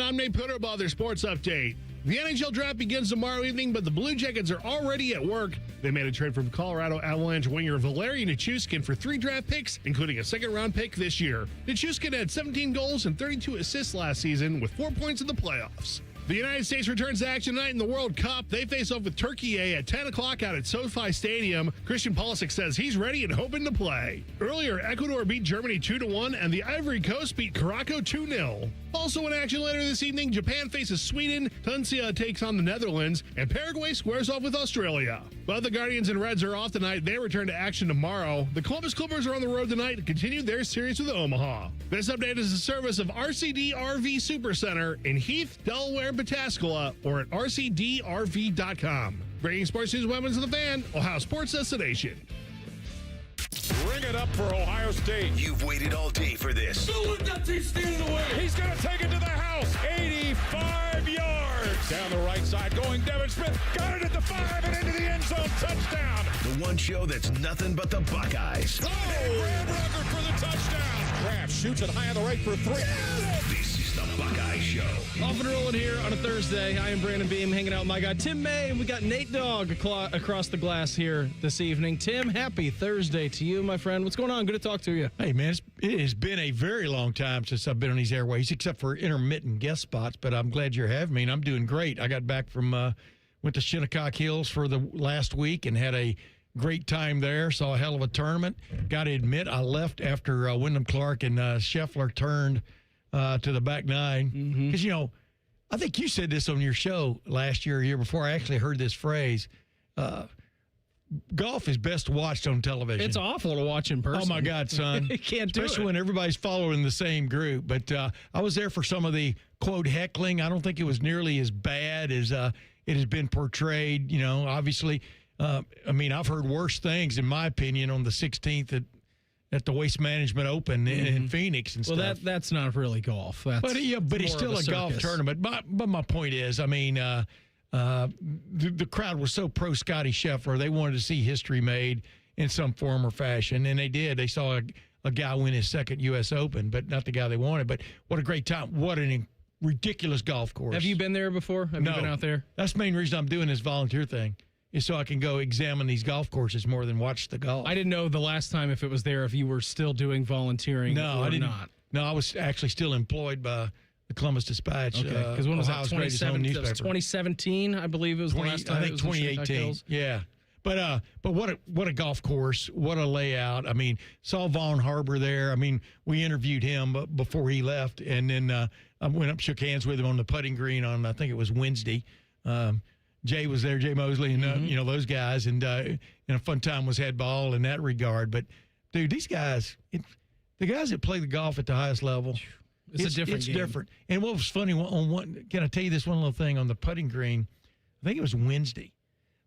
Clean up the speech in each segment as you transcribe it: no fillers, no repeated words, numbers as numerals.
I'm Nate Putterbaugh, their sports update. The NHL draft begins tomorrow evening, but the Blue Jackets are already at work. They made a trade from Colorado Avalanche winger Valeri Nichushkin for 3 draft picks, including a second-round pick this year. Nichushkin had 17 goals and 32 assists last season with 4 points in the playoffs. The United States returns to action tonight in the World Cup. They face off with Turkey at 10 o'clock out at SoFi Stadium. Christian Pulisic says he's ready and hoping to play. Earlier, Ecuador beat Germany 2-1, and the Ivory Coast beat Morocco 2-0. Also in action later this evening, Japan faces Sweden, Tunisia takes on the Netherlands, and Paraguay squares off with Australia. While the Guardians and Reds are off tonight, they return to action tomorrow. The Columbus Clippers are on the road tonight to continue their series with Omaha. This update is a service of RCD RV Supercenter in Heath, Delaware, and Pataskala, or at rcdrv.com. Breaking sports news, weapons of the fan, Ohio sports destination. Bring it up for Ohio State. You've waited all day for this. He's going to take it to the house. 85 yards. Down the right side, going Devin Smith. Got it at the 5 and into the end zone. Touchdown. The one show that's nothing but the Buckeyes. Oh! Graham Rucker for the touchdown. Graham shoots it high on the right for 3. This is the Buckeye Show. Off and rolling here on a Thursday. I am Brandon Beam, hanging out with my guy Tim May, and we got Nate Dogg across the glass here this evening. Tim, happy Thursday to you, my friend. What's going on? Good to talk to you. Hey, man, it has been a very long time since I've been on these airways, except for intermittent guest spots, but I'm glad you're having me, and I'm doing great. I got back from, went to Shinnecock Hills for the last week and had a great time there, saw a hell of a tournament. Got to admit, I left after Wyndham Clark and Scheffler turned to the back nine. Because, you know, I think you said this on your show last year or year before. I actually heard this phrase, golf is best watched on television. It's awful to watch in person. Oh, my God, son. You can't do it. Especially when everybody's following the same group. But I was there for some of the, quote, heckling. I don't think it was nearly as bad as it has been portrayed. You know, obviously, I mean, I've heard worse things, in my opinion, on the 16th at the Waste Management Open in Phoenix and stuff. Well, that's not really golf. That's but it's still a golf tournament. But my point is, I mean, the crowd was so pro Scotty Scheffler. They wanted to see history made in some form or fashion, and they did. They saw a guy win his second U.S. Open, but not the guy they wanted. But what a great time. What an ridiculous golf course. Have you been there before? Have you been out there? That's the main reason I'm doing this volunteer thing, is so I can go examine these golf courses more than watch the golf. I didn't know the last time if it was there, if you were still doing volunteering or not. No, I was actually still employed by the Columbus Dispatch. Okay, because when was that? 2017, I believe it was the last time. I think 2018. Yeah. But what a golf course. What a layout. I mean, saw Vaughn Harbor there. I mean, we interviewed him before he left, and then I went up, shook hands with him on the putting green on, I think it was Wednesday. Jay was there, Jay Mosley, and you know, those guys, and a fun time was had ball in that regard. But dude, these guys, the guys that play the golf at the highest level, it's a different game. Different. And what was funny can I tell you this one little thing on the putting green? I think it was Wednesday.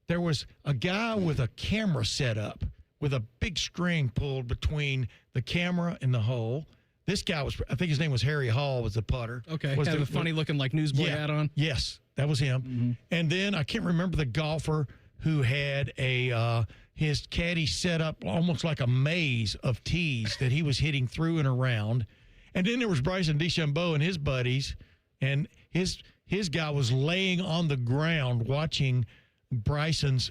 There was a guy with a camera set up with a big string pulled between the camera and the hole. This guy was, I think his name was Harry Hall, was the putter. Okay, had a funny looking like newsboy hat on. Yes, that was him. And then I can't remember the golfer who had his caddy set up almost like a maze of tees that he was hitting through and around. And then there was Bryson DeChambeau and his buddies, and his guy was laying on the ground watching Bryson's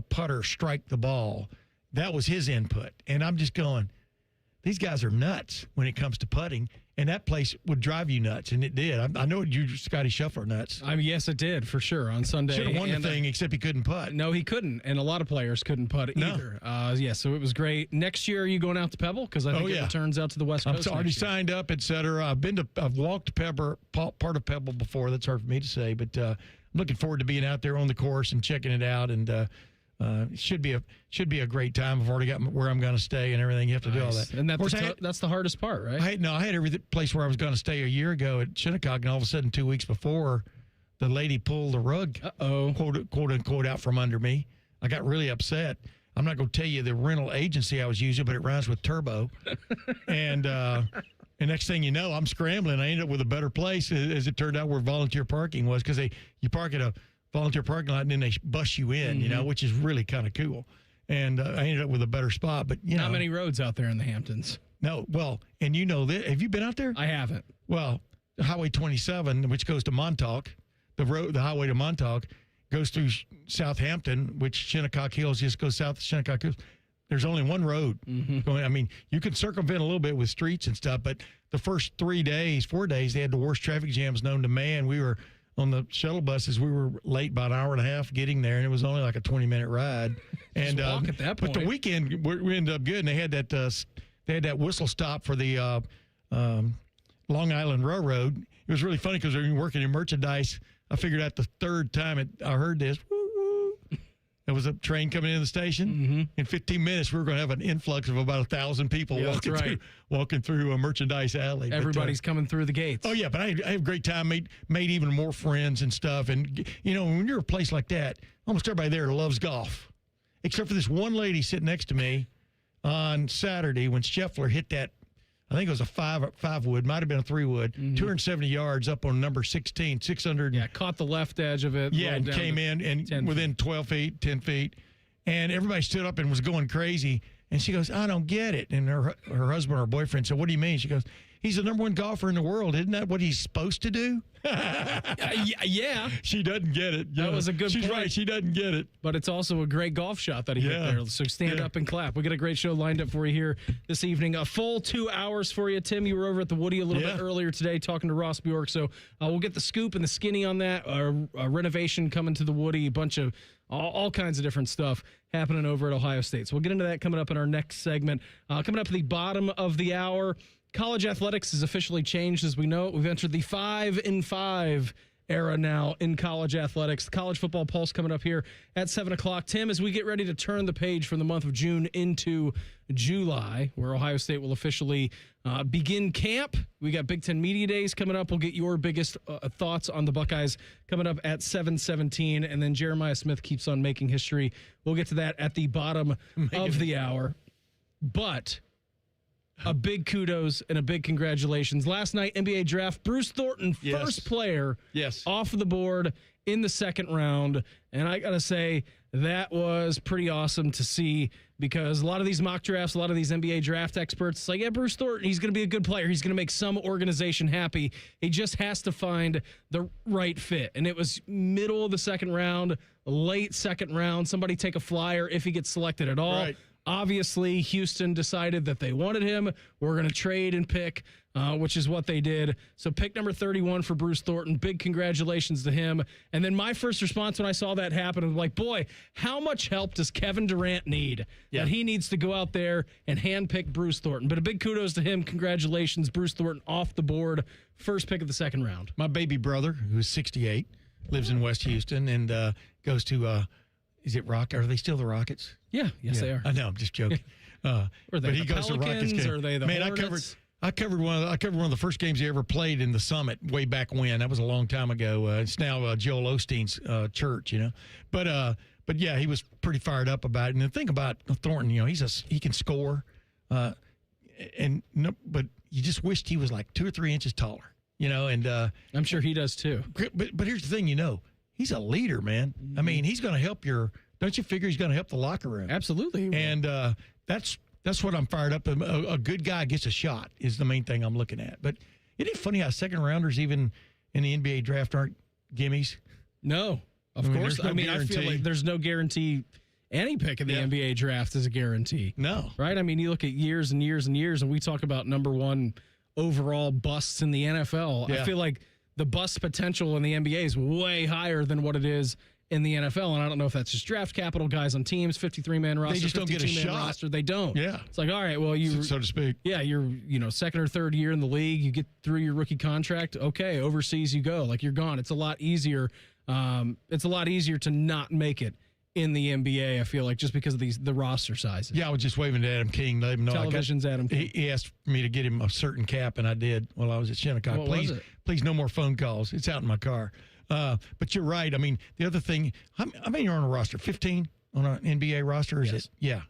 putter strike the ball. That was his input. And I'm just going, these guys are nuts when it comes to putting, and that place would drive you nuts, and it did. I know you, Scotty Scheffler, nuts. I mean, yes, it did, for sure, on Sunday. Should have won the thing, except he couldn't putt. No, he couldn't, and a lot of players couldn't putt either. Yeah, so it was great. Next year, are you going out to Pebble? Because I think it returns out to the West Coast. I've already signed up, et cetera. I've walked Pebble, part of Pebble before. That's hard for me to say, but I'm looking forward to being out there on the course and checking it out, and it should be a great time. I've already got where I'm going to stay and everything. You have to do all that. And that's the hardest part, right? I had every place where I was going to stay a year ago at Shinnecock, and all of a sudden 2 weeks before, the lady pulled the rug, quote unquote, out from under me. I got really upset. I'm not going to tell you the rental agency I was using, but it rhymes with turbo. And next thing you know, I'm scrambling. I ended up with a better place, as it turned out, where volunteer parking was, because you park at a volunteer parking lot, and then they bus you in, you know, which is really kind of cool. And I ended up with a better spot. But you know, not many roads out there in the Hamptons. No, well, and you know that. Have you been out there? I haven't. Well, Highway 27, which goes to Montauk, the highway to Montauk, goes through Southampton, which Shinnecock Hills just goes south of Shinnecock Hills. There's only one road going. I mean, you can circumvent a little bit with streets and stuff, but the first 4 days, they had the worst traffic jams known to man. We were on the shuttle buses. We were late by an hour and a half getting there, and it was only like a 20-minute ride. And walk at that point. But the weekend we ended up good, and they had that whistle stop for the Long Island Railroad. It was really funny because when we were working in merchandise, I figured out the third time I heard this. There was a train coming into the station. In 15 minutes, we were going to have an influx of about 1,000 people walking through a merchandise alley. Everybody's coming through the gates. Oh, yeah, but I had a great time, made even more friends and stuff. And, when you're a place like that, almost everybody there loves golf, except for this one lady sitting next to me on Saturday when Scheffler hit that, I think it was a five wood, might have been a 3-wood, 270 yards up on number 16, 600. Yeah, caught the left edge of it. Yeah, and came in and within 12 feet, 10 feet. And everybody stood up and was going crazy. And she goes, I don't get it. And her husband or boyfriend said, what do you mean? She goes, he's the number one golfer in the world. Isn't that what he's supposed to do? Yeah. She doesn't get it. That was a good She's point. right. She doesn't get it. But it's also a great golf shot that he hit there. So stand up and clap. We got a great show lined up for you here this evening. A full 2 hours for you. Tim, you were over at the Woody a little bit earlier today talking to Ross Bjork. So we'll get the scoop and the skinny on that. Renovation coming to the Woody. A bunch of all kinds of different stuff happening over at Ohio State. So we'll get into that coming up in our next segment. Coming up at the bottom of the hour, college athletics has officially changed as we know it. We've entered the 5-in-5 era now in college athletics. The College Football Pulse coming up here at 7 o'clock. Tim, as we get ready to turn the page from the month of June into July, where Ohio State will officially begin camp. We got Big Ten Media Days coming up. We'll get your biggest thoughts on the Buckeyes coming up at 7:17. And then Jeremiah Smith keeps on making history. We'll get to that at the bottom of the hour. But a big kudos and a big congratulations. Last night, NBA draft, Bruce Thornton, first player off the board in the second round. And I got to say, that was pretty awesome to see because a lot of these mock drafts, a lot of these NBA draft experts, like, yeah, Bruce Thornton, he's going to be a good player. He's going to make some organization happy. He just has to find the right fit. And it was middle of the second round, late second round. Somebody take a flyer if he gets selected at all. Right. Obviously, Houston decided that they wanted him. We're going to trade and pick, which is what they did. So pick number 31 for Bruce Thornton. Big congratulations to him. And then my first response when I saw that happen was like, boy, how much help does Kevin Durant need that he needs to go out there and handpick Bruce Thornton? But a big kudos to him. Congratulations, Bruce Thornton off the board. First pick of the second round. My baby brother, who's 68, lives in West Houston and goes to is it Rock? Are they still the Rockets? Yeah, yes, they are. I know, I'm just joking. Were they but he the goes to Rockets Pelicans? game. Or are they the Hornets? I covered one of the first games he ever played in the Summit way back when. That was a long time ago. It's now Joel Osteen's church, But yeah, he was pretty fired up about it. And the thing about Thornton, he can score, but you just wished he was like 2 or 3 inches taller, And I'm sure he does too. But here's the thing, he's a leader, man. I mean, he's going to help don't you figure he's going to help the locker room? Absolutely. And that's what I'm fired up. A good guy gets a shot is the main thing I'm looking at. But isn't it funny how second rounders even in the NBA draft aren't gimmies? No, of course. I feel like there's no guarantee any pick in the NBA draft is a guarantee. No. Right? I mean, you look at years and years and years, and we talk about number one overall busts in the NFL. Yeah. I feel like the bust potential in the NBA is way higher than what it is in the NFL, and I don't know if that's just draft capital, guys on teams, 53-man roster. They just don't get a 52-man shot. roster. They don't. Yeah. It's like, all right, well, so to speak. Yeah, you're, second or third year in the league. You get through your rookie contract. Okay, overseas you go. Like, you're gone. It's a lot easier. It's a lot easier to not make it in the NBA, I feel like, just because of the roster sizes. Yeah, I was just waving to Adam King. Let him know Television's Adam King. He asked me to get him a certain cap, and I did while I was at Shinnecock. What was it? Please, no more phone calls. It's out in my car. But you're right. I mean, the other thing, how many are on a roster? 15 on an NBA roster? Is it? Yeah.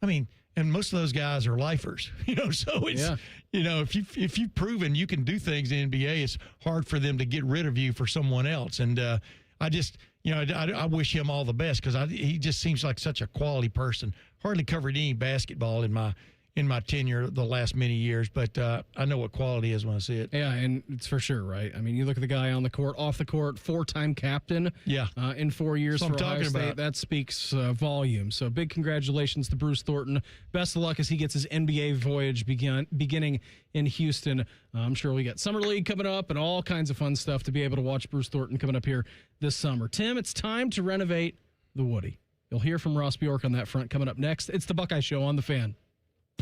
I mean, and most of those guys are lifers, so it's, if you've proven you can do things in the NBA, it's hard for them to get rid of you for someone else. And I just, I wish him all the best because he just seems like such a quality person. Hardly covered any basketball in my in my tenure the last many years, but I know what quality is when I see it. Yeah, and it's for sure, right? I mean, you look at the guy on the court, off the court, 4-time captain in 4 years for Ohio State. That speaks volume. So big congratulations to Bruce Thornton. Best of luck as he gets his NBA voyage beginning in Houston. I'm sure we got Summer League coming up and all kinds of fun stuff to be able to watch Bruce Thornton coming up here this summer. Tim, it's time to renovate the Woody. You'll hear from Ross Bjork on that front coming up next. It's the Buckeye Show on The Fan.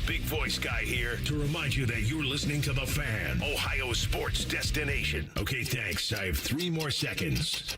Big voice guy here to remind you that you're listening to The Fan, Ohio sports destination. Okay, thanks. I have 3 more seconds.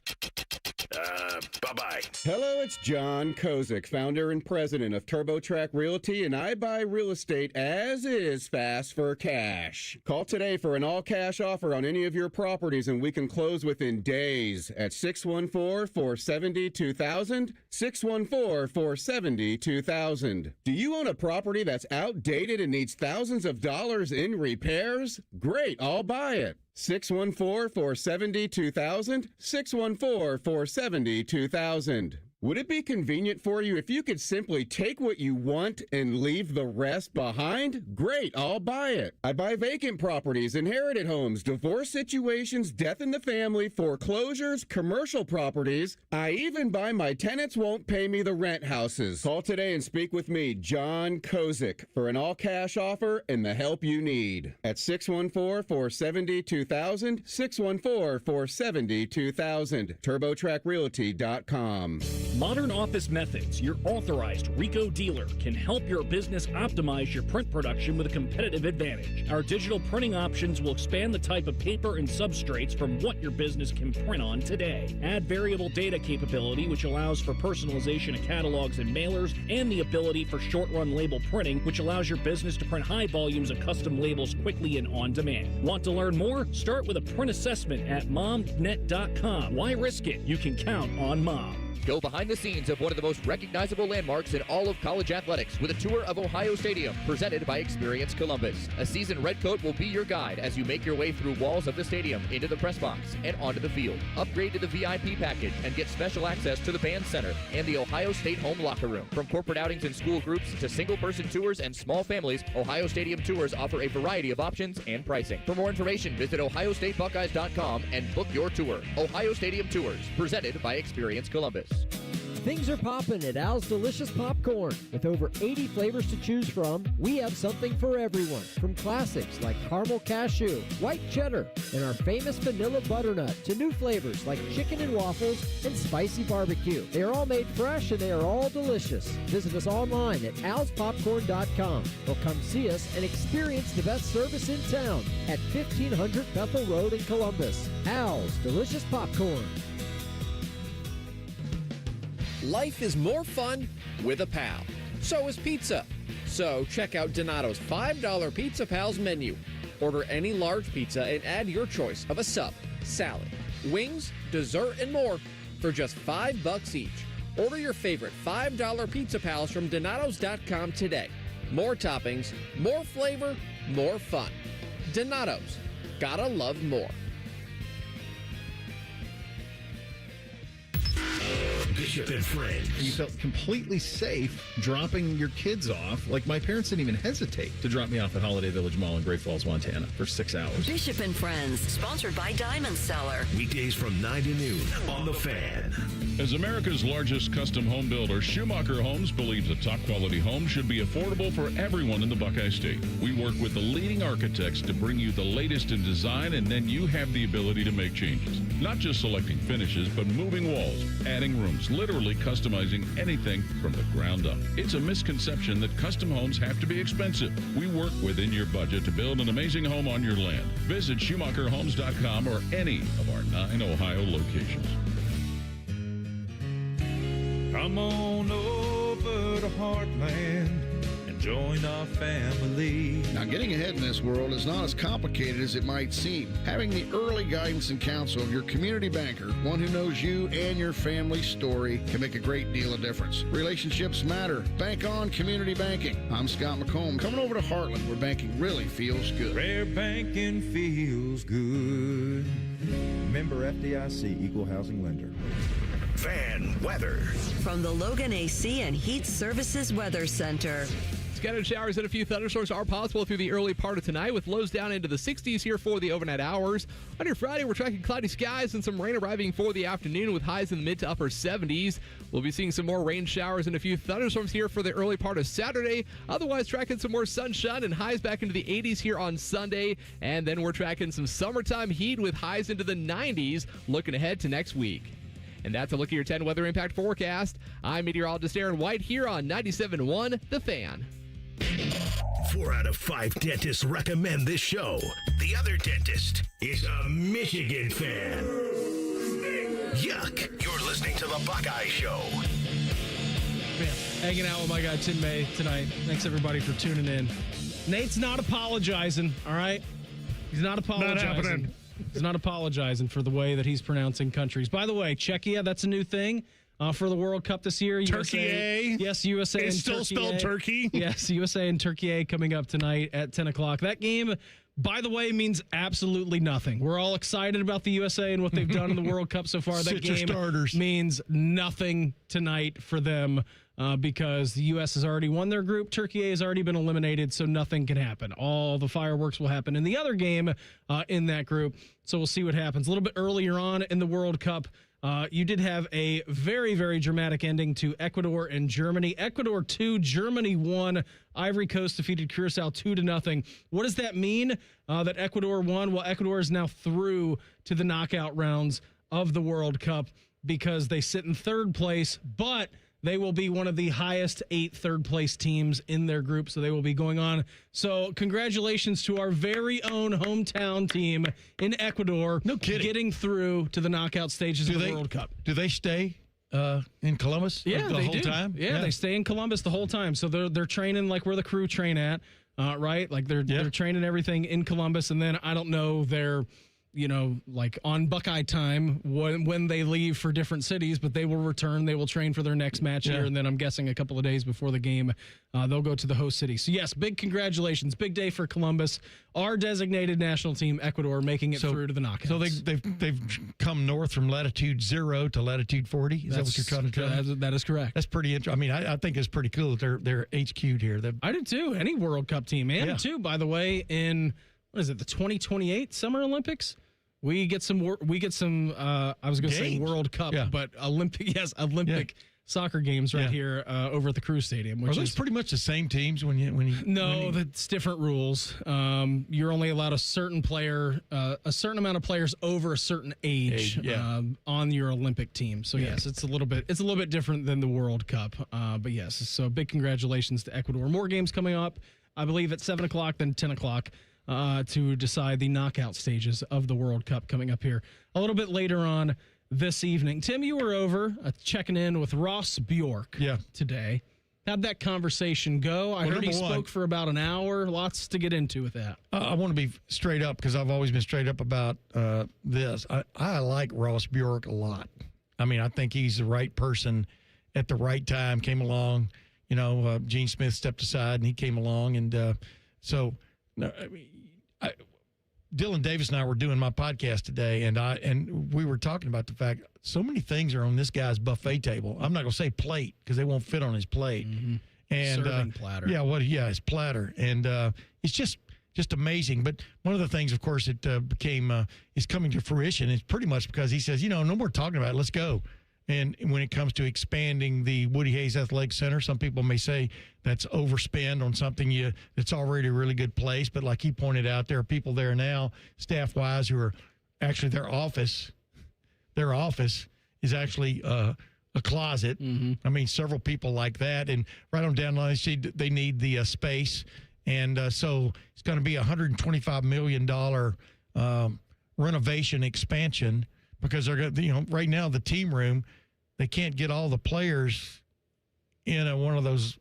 Bye-bye. Hello, it's John Kozik, founder and president of TurboTrack Realty, and I buy real estate as is fast for cash. Call today for an all-cash offer on any of your properties, and we can close within days at 614-470-2000, 614-470-2000. Do you own a property that's outdated and needs thousands of dollars in repairs? Great, I'll buy it. 614-470-2000, 614-470-2000. Would it be convenient for you if you could simply take what you want and leave the rest behind? Great, I'll buy it. I buy vacant properties, inherited homes, divorce situations, death in the family, foreclosures, commercial properties. I even buy my tenants won't pay me the rent houses. Call today and speak with me, John Kozik, for an all-cash offer and the help you need. At 614-470-2000, 614-470-2000, TurboTrackRealty.com. Modern Office Methods, your authorized RICO dealer, can help your business optimize your print production with a competitive advantage. Our digital printing options will expand the type of paper and substrates from what your business can print on today. Add variable data capability, which allows for personalization of catalogs and mailers, and the ability for short-run label printing, which allows your business to print high volumes of custom labels quickly and on demand. Want to learn more? Start with a print assessment at momnet.com. Why risk it? You can count on Mom. Go behind the scenes of one of the most recognizable landmarks in all of college athletics with a tour of Ohio Stadium presented by Experience Columbus. A seasoned redcoat will be your guide as you make your way through walls of the stadium, into the press box, and onto the field. Upgrade to the VIP package and get special access to the band center and the Ohio State home locker room. From corporate outings and school groups to single-person tours and small families, Ohio Stadium tours offer a variety of options and pricing. For more information, visit ohiostatebuckeyes.com and book your tour. Ohio Stadium Tours, presented by Experience Columbus. Things are popping at Al's Delicious Popcorn. With over 80 flavors to choose from, we have something for everyone. From classics like caramel cashew, white cheddar, and our famous vanilla butternut, to new flavors like chicken and waffles and spicy barbecue. They are all made fresh and they are all delicious. Visit us online at alspopcorn.com or come see us and experience the best service in town at 1500 Bethel Road in Columbus. Al's Delicious Popcorn. Life is more fun with a pal. So is pizza. So check out Donato's $5 Pizza Pals menu. Order any large pizza and add your choice of a sub, salad, wings, dessert, and more for just $5 each. Order your favorite $5 Pizza Pals from Donatos.com today. More toppings, more flavor, more fun. Donato's. Gotta love more. Bishop and Friends. You felt completely safe dropping your kids off. Like, my parents didn't even hesitate to drop me off at Holiday Village Mall in Great Falls, Montana for 6 hours. Bishop and Friends, sponsored by Diamond Seller. Weekdays from 9 to noon on The Fan. As America's largest custom home builder, Schumacher Homes believes a top-quality home should be affordable for everyone in the Buckeye State. We work with the leading architects to bring you the latest in design, and then you have the ability to make changes. Not just selecting finishes, but moving walls, adding rooms, literally customizing anything from the ground up. It's a misconception that custom homes have to be expensive. We work within your budget to build an amazing home on your land. Visit SchumacherHomes.com or any of our 9 Ohio locations. Come on over to Heartland and join our family. Now, getting ahead in this world is not as complicated as it might seem. Having the early guidance and counsel of your community banker, one who knows you and your family's story, can make a great deal of difference. Relationships matter. Bank on community banking. I'm Scott McComb, coming over to Heartland, where banking really feels good. Where banking feels good. Member FDIC, Equal Housing Lender. Fan weather. From the Logan AC and Heat Services Weather Center. It's Scattered showers and a few thunderstorms are possible through the early part of tonight, with lows down into the 60s here for the overnight hours. On your Friday, we're tracking cloudy skies and some rain arriving for the afternoon, with highs in the mid to upper 70s. We'll be seeing some more rain showers and a few thunderstorms here for the early part of Saturday. Otherwise, tracking some more sunshine and highs back into the 80s here on Sunday. And then we're tracking some summertime heat with highs into the 90s, looking ahead to next week. And that's a look at your 10 weather impact forecast. I'm meteorologist Aaron White here on 97.1 The Fan. 4 out of 5 dentists recommend this show. The other dentist is a Michigan fan. Yuck. You're listening to The Buckeye Show. Man, hanging out with my guy Tim May tonight. Thanks, everybody, for tuning in. Nate's not apologizing, all right? He's not apologizing. Not happening. He's not apologizing for the way that he's pronouncing countries. By the way, Czechia, that's a new thing for the World Cup this year. Turkey. Yes, USA It's and still Turkey. spelled Turkey. Yes, USA and Turkey coming up tonight at 10 o'clock. That game, by the way, means absolutely nothing. We're all excited about the USA and what they've done in the World Cup so far. That Sit your game starters. means nothing tonight for them. Because the U.S. has already won their group. Turkey has already been eliminated, so nothing can happen. All the fireworks will happen in the other game in that group, so we'll see what happens. A little bit earlier on in the World Cup, you did have a very, very dramatic ending to Ecuador and Germany. Ecuador 2, Germany 1. Ivory Coast defeated Curacao 2-0. What does that mean that Ecuador won? Well, Ecuador is now through to the knockout rounds of the World Cup because they sit in third place, but they will be one of the highest 8 third-place teams in their group, so they will be going on. So congratulations to our very own hometown team in Ecuador. No kidding. Getting through to the knockout stages of the World Cup. Do they stay in Columbus Yeah, the they whole do. time? Yeah, they stay in Columbus the whole time. So they're training like where the crew train at, right? Like they're training everything in Columbus, and then I don't know their like on Buckeye time when they leave for different cities, but they will return. They will train for their next match here, and then I'm guessing a couple of days before the game, they'll go to the host city. So yes, big congratulations, big day for Columbus, our designated national team, Ecuador, making it through to the knockouts. So they've come north from latitude 0 to latitude 40. Is that what you're trying to tell me? That is correct. That's pretty interesting. I mean, I think it's pretty cool that they're HQ'd here. I do too. Any World Cup team, and too, by the way, in what is it, the 2028 Summer Olympics? We get some. I was going to say World Cup, but Olympic soccer games right here over at the Crew Stadium. Which Are those pretty much the same teams when you? No, that's different rules. You're only allowed a certain amount of players over a certain age on your Olympic team. So yes, it's a little bit different than the World Cup. But yes, so big congratulations to Ecuador. More games coming up, I believe at 7 o'clock, then 10 o'clock. To decide the knockout stages of the World Cup coming up here a little bit later on this evening. Tim, you were over checking in with Ross Bjork today. How'd that conversation go? I heard he spoke for about an hour. Lots to get into with that. I want to be straight up because I've always been straight up about this. I like Ross Bjork a lot. I mean, I think he's the right person at the right time, came along. Gene Smith stepped aside and he came along. And so... No, I mean, Dylan Davis and I were doing my podcast today, and we were talking about the fact so many things are on this guy's buffet table. I'm not going to say plate because they won't fit on his plate. Mm-hmm. And serving platter. His platter, and it's just amazing. But one of the things, of course, it is coming to fruition. It's pretty much because he says, no more talking about it. Let's go. And when it comes to expanding the Woody Hayes Athletic Center, some people may say that's overspend on something that's already a really good place. But like he pointed out, there are people there now, staff-wise, who are actually their office is actually a closet. Mm-hmm. I mean, several people like that. And right on down the line, they need the space. And so it's going to be a $125 million renovation expansion. Because they're going to, right now, the team room, they can't get all the players in one of those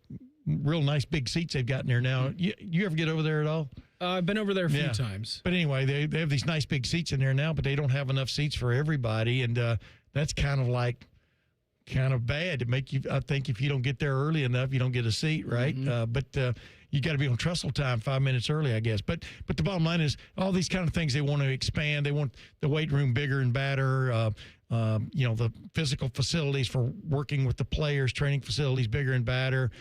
real nice big seats they've got in there now. You ever get over there at all? I've been over there a few times. But anyway, they have these nice big seats in there now, but they don't have enough seats for everybody. And that's kind of bad to make you, I think if you don't get there early enough, you don't get a seat, right? Mm-hmm. But you got to be on trestle time 5 minutes early, I guess. But the bottom line is all these kind of things they want to expand. They want the weight room bigger and better. The physical facilities for working with the players, training facilities bigger and better.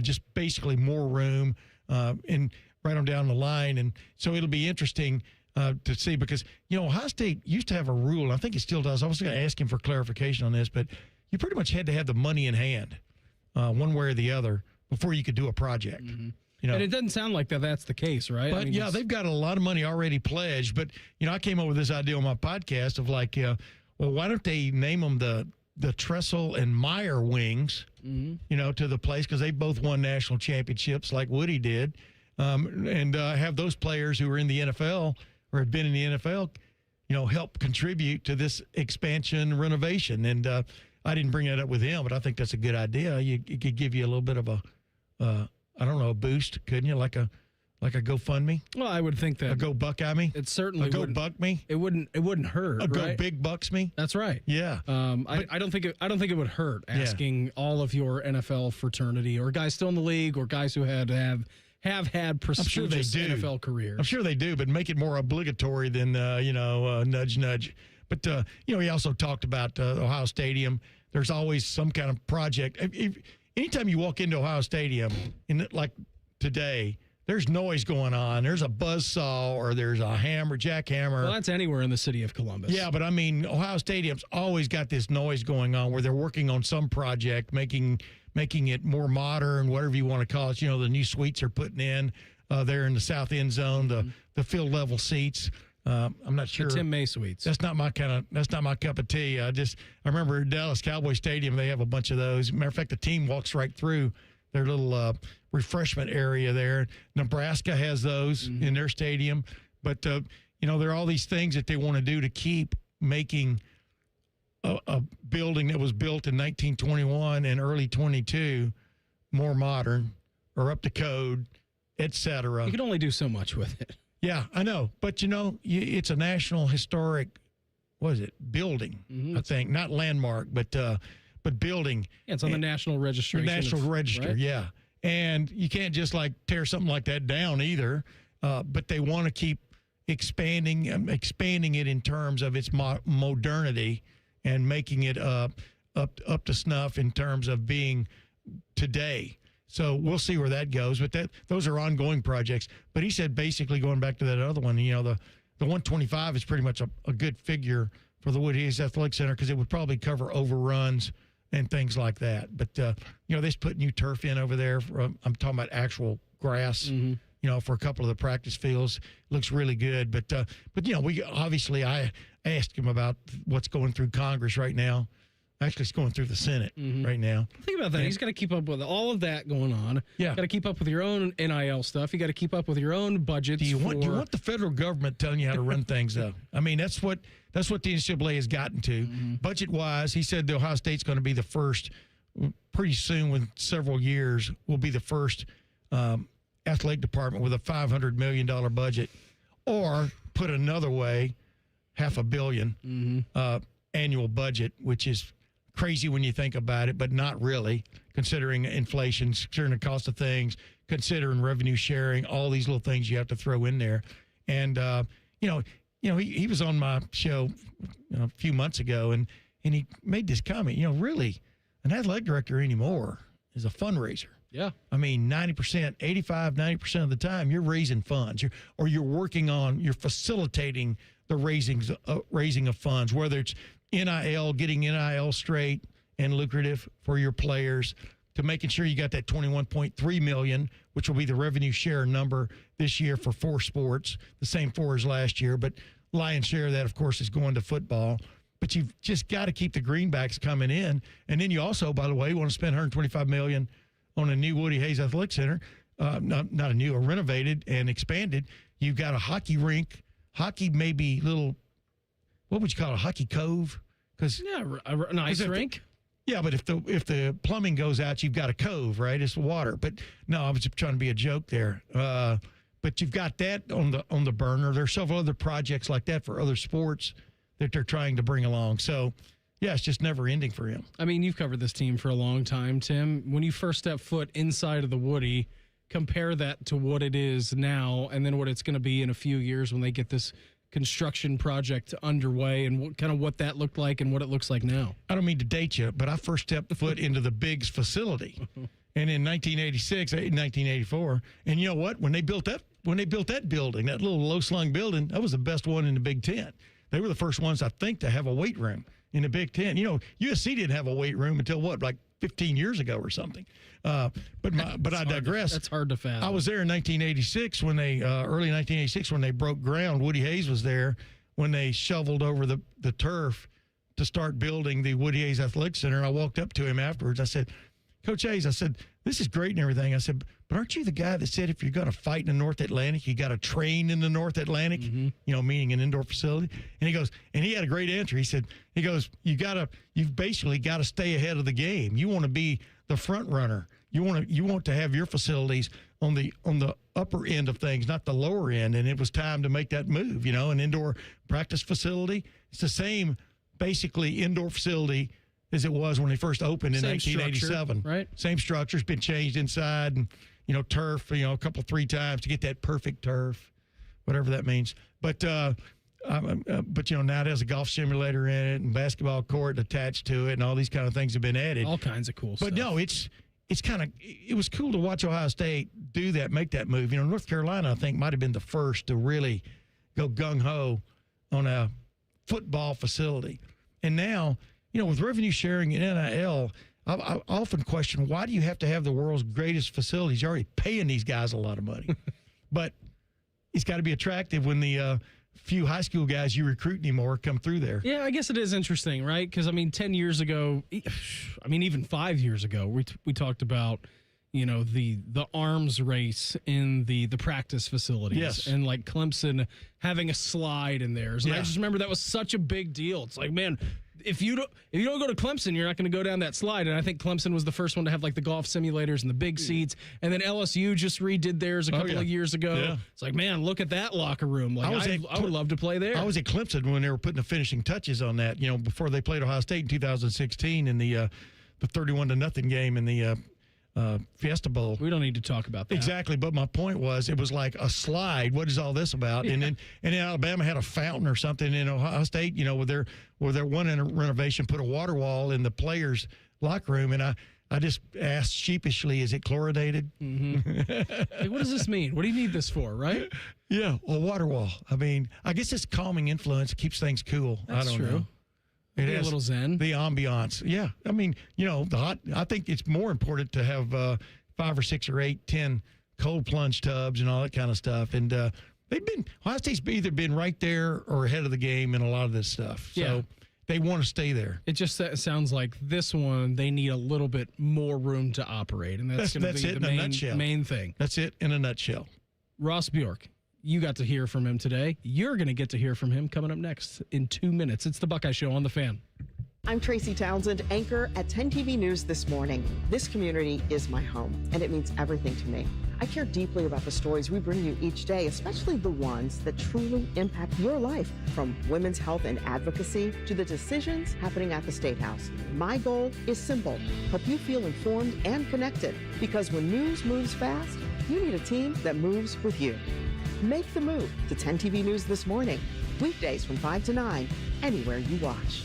Just basically more room and right on down the line. And so it'll be interesting to see because, Ohio State used to have a rule, and I think it still does. I was going to ask him for clarification on this, but you pretty much had to have the money in hand one way or the other before you could do a project. And it doesn't sound like that's the case, right? But, they've got a lot of money already pledged. But, I came up with this idea on my podcast of like, well, why don't they name them the Tressel and Meyer Wings, to the place because they both won national championships like Woody did, and have those players who are in the NFL or have been in the NFL, help contribute to this expansion renovation. And I didn't bring that up with him, but I think that's a good idea. It could give you a little bit of a boost, couldn't you? Like a GoFundMe? Well, I would think that. A Go Buckeye me? It certainly would. A Go Buck me? It wouldn't hurt. A Go right? Big Bucks me? That's right. Yeah. I don't think it would hurt asking all of your NFL fraternity or guys still in the league or guys who have had prestigious NFL careers. I'm sure they do, but make it more obligatory than nudge nudge. But he also talked about Ohio Stadium. There's always some kind of project. Anytime you walk into Ohio Stadium, like today, there's noise going on. There's a buzzsaw or there's a jackhammer. Well, that's anywhere in the city of Columbus. Yeah, but I mean, Ohio Stadium's always got this noise going on where they're working on some project, making it more modern, whatever you want to call it. The new suites are putting in there in the south end zone, the field level seats. I'm not sure. The Tim May suites. That's not my cup of tea. I remember Dallas Cowboy Stadium, they have a bunch of those. Matter of fact, the team walks right through their little refreshment area there. Nebraska has those in their stadium. But, there are all these things that they want to do to keep making a building that was built in 1921 and early 22 more modern or up to code, et cetera. You can only do so much with it. Yeah, I know. But, it's a national historic, building, I think. Not landmark, but building. Yeah, it's on the National Registration. The National Register, right? Yeah. And you can't just tear something like that down either. But they want to keep expanding it in terms of its modernity and making it up to snuff in terms of being today. So we'll see where that goes. But those are ongoing projects. But he said basically going back to that other one, the 125 is pretty much a good figure for the Woody Hayes Athletic Center because it would probably cover overruns and things like that. But, they just put new turf in over there. I'm talking about actual grass, for a couple of the practice fields. Looks really good. But I asked him about what's going through Congress right now. Actually, it's going through the Senate right now. Think about that. And he's got to keep up with all of that going on. Yeah. Got to keep up with your own NIL stuff. You got to keep up with your own budgets. Do you want the federal government telling you how to run things, though? I mean, that's what the NCAA has gotten to. Budget-wise, he said the Ohio State's going to be the first, pretty soon, within several years, will be the first athletic department with a $500 million budget. Or, put another way, $500 million annual budget, which is crazy when you think about it, but not really, considering inflation, considering the cost of things, considering revenue sharing, all these little things you have to throw in there. And, he was on my show a few months ago, and he made this comment, really, an athletic director anymore is a fundraiser. Yeah. I mean, 90% of the time, you're raising funds. You're facilitating the raising of funds, whether it's NIL, getting NIL straight and lucrative for your players, to making sure you got that $21.3 million, which will be the revenue share number this year for 4 sports, the same 4 as last year. But lion's share of that, of course, is going to football. But you've just got to keep the greenbacks coming in. And then you also, by the way, want to spend $125 million on a new Woody Hayes Athletic Center, not a new, a renovated and expanded. You've got a hockey rink, maybe little, what would you call it, a hockey cove? An ice rink. Yeah, but if the plumbing goes out, you've got a cove, right? It's water. But no, I was just trying to be a joke there. But you've got that on the burner. There's several other projects like that for other sports that they're trying to bring along. So, yeah, it's just never ending for him. I mean, you've covered this team for a long time, Tim. When you first stepped foot inside of the Woody, compare that to what it is now and then what it's going to be in a few years when they get this construction project underway and what that looked like and what it looks like now. I don't mean to date you, but I first stepped foot into the Biggs facility, and in 1984, and you know what? When they built that building, that little low-slung building, that was the best one in the Big Ten. They were the first ones, I think, to have a weight room in the Big Ten. You know, USC didn't have a weight room until like 15 years ago or something. But I digress. That's hard to fathom. I was there in 1986 when they early 1986 when they broke ground. Woody Hayes was there when they shoveled over the turf to start building the Woody Hayes Athletic Center. And I walked up to him afterwards. I said, Coach Hayes, I said, this is great and everything. I said, but aren't you the guy that said if you're going to fight in the North Atlantic, you got to train in the North Atlantic, you know, meaning an indoor facility? And he goes, and he had a great answer. He goes, you've basically got to stay ahead of the game. You want to be the front runner. You want to have your facilities on the upper end of things, not the lower end. And it was time to make that move, you know, an indoor practice facility. It's the same basically indoor facility as it was when they first opened in 1987. Right. Same structure's been changed inside and, you know, turf, you know, three times to get that perfect turf, whatever that means. But you know, now it has a golf simulator in it and basketball court attached to it and all these kind of things have been added. All kinds of cool stuff. But no, it was cool to watch Ohio State do that, make that move. You know, North Carolina, I think, might have been the first to really go gung-ho on a football facility. And now, you know, with revenue sharing and NIL, I often question, why do you have to have the world's greatest facilities? You're already paying these guys a lot of money. But it's got to be attractive when the few high school guys you recruit anymore come through there. Yeah, I guess it is interesting, right? Because, I mean, 10 years ago, I mean, even 5 years ago, we talked about, you know, the arms race in the practice facilities. Yes. And, like, Clemson having a slide in theirs. And I just remember that was such a big deal. It's like, man, if you don't go to Clemson, you're not going to go down that slide. And I think Clemson was the first one to have like the golf simulators and the big seats. And then LSU just redid theirs a couple of years ago. Yeah. It's like, man, look at that locker room. Like I would love to play there. I was at Clemson when they were putting the finishing touches on that. You know, before they played Ohio State in 2016 in the 31-0 game in the Fiesta Bowl. We don't need to talk about that. Exactly, but my point was it was like a slide. What is all this about? Yeah. And then Alabama had a fountain or something. In Ohio State, you know, with their one renovation, put a water wall in the players' locker room, and I just asked sheepishly, is it chlorinated? Hey, what does this mean? What do you need this for, right? Yeah, a water wall. I mean, I guess it's calming influence. It keeps things cool. That's I don't true. know. It a little zen. The ambiance. Yeah. I mean, you know, I think it's more important to have 5 or 6 or 8, 10 cold plunge tubs and all that kind of stuff. And Ohio State's either been right there or ahead of the game in a lot of this stuff. So they want to stay there. It just sounds like this one, they need a little bit more room to operate. And that's going to be the main thing. That's it in a nutshell. Ross Bjork. You got to hear from him today. You're going to get to hear from him coming up next in 2 minutes. It's the Buckeye Show on The Fan. I'm Tracy Townsend, anchor at 10 TV News This Morning. This community is my home, and it means everything to me. I care deeply about the stories we bring you each day, especially the ones that truly impact your life, from women's health and advocacy to the decisions happening at the State House. My goal is simple: help you feel informed and connected, because when news moves fast, you need a team that moves with you. Make the move to 10 TV News This Morning, weekdays from 5 to 9, anywhere you watch.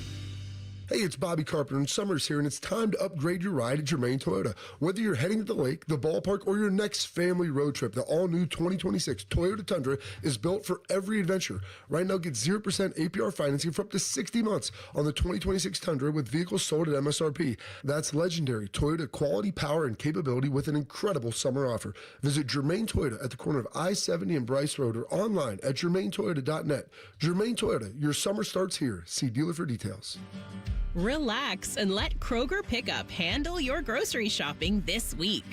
Hey, it's Bobby Carpenter, and summer's here, and it's time to upgrade your ride at Germain Toyota. Whether you're heading to the lake, the ballpark, or your next family road trip, the all-new 2026 Toyota Tundra is built for every adventure. Right now, get 0% APR financing for up to 60 months on the 2026 Tundra with vehicles sold at MSRP. That's legendary Toyota quality, power, and capability with an incredible summer offer. Visit Germain Toyota at the corner of I-70 and Bryce Road or online at germaintoyota.net. Germain Toyota, your summer starts here. See dealer for details. Relax and let Kroger Pickup handle your grocery shopping this week.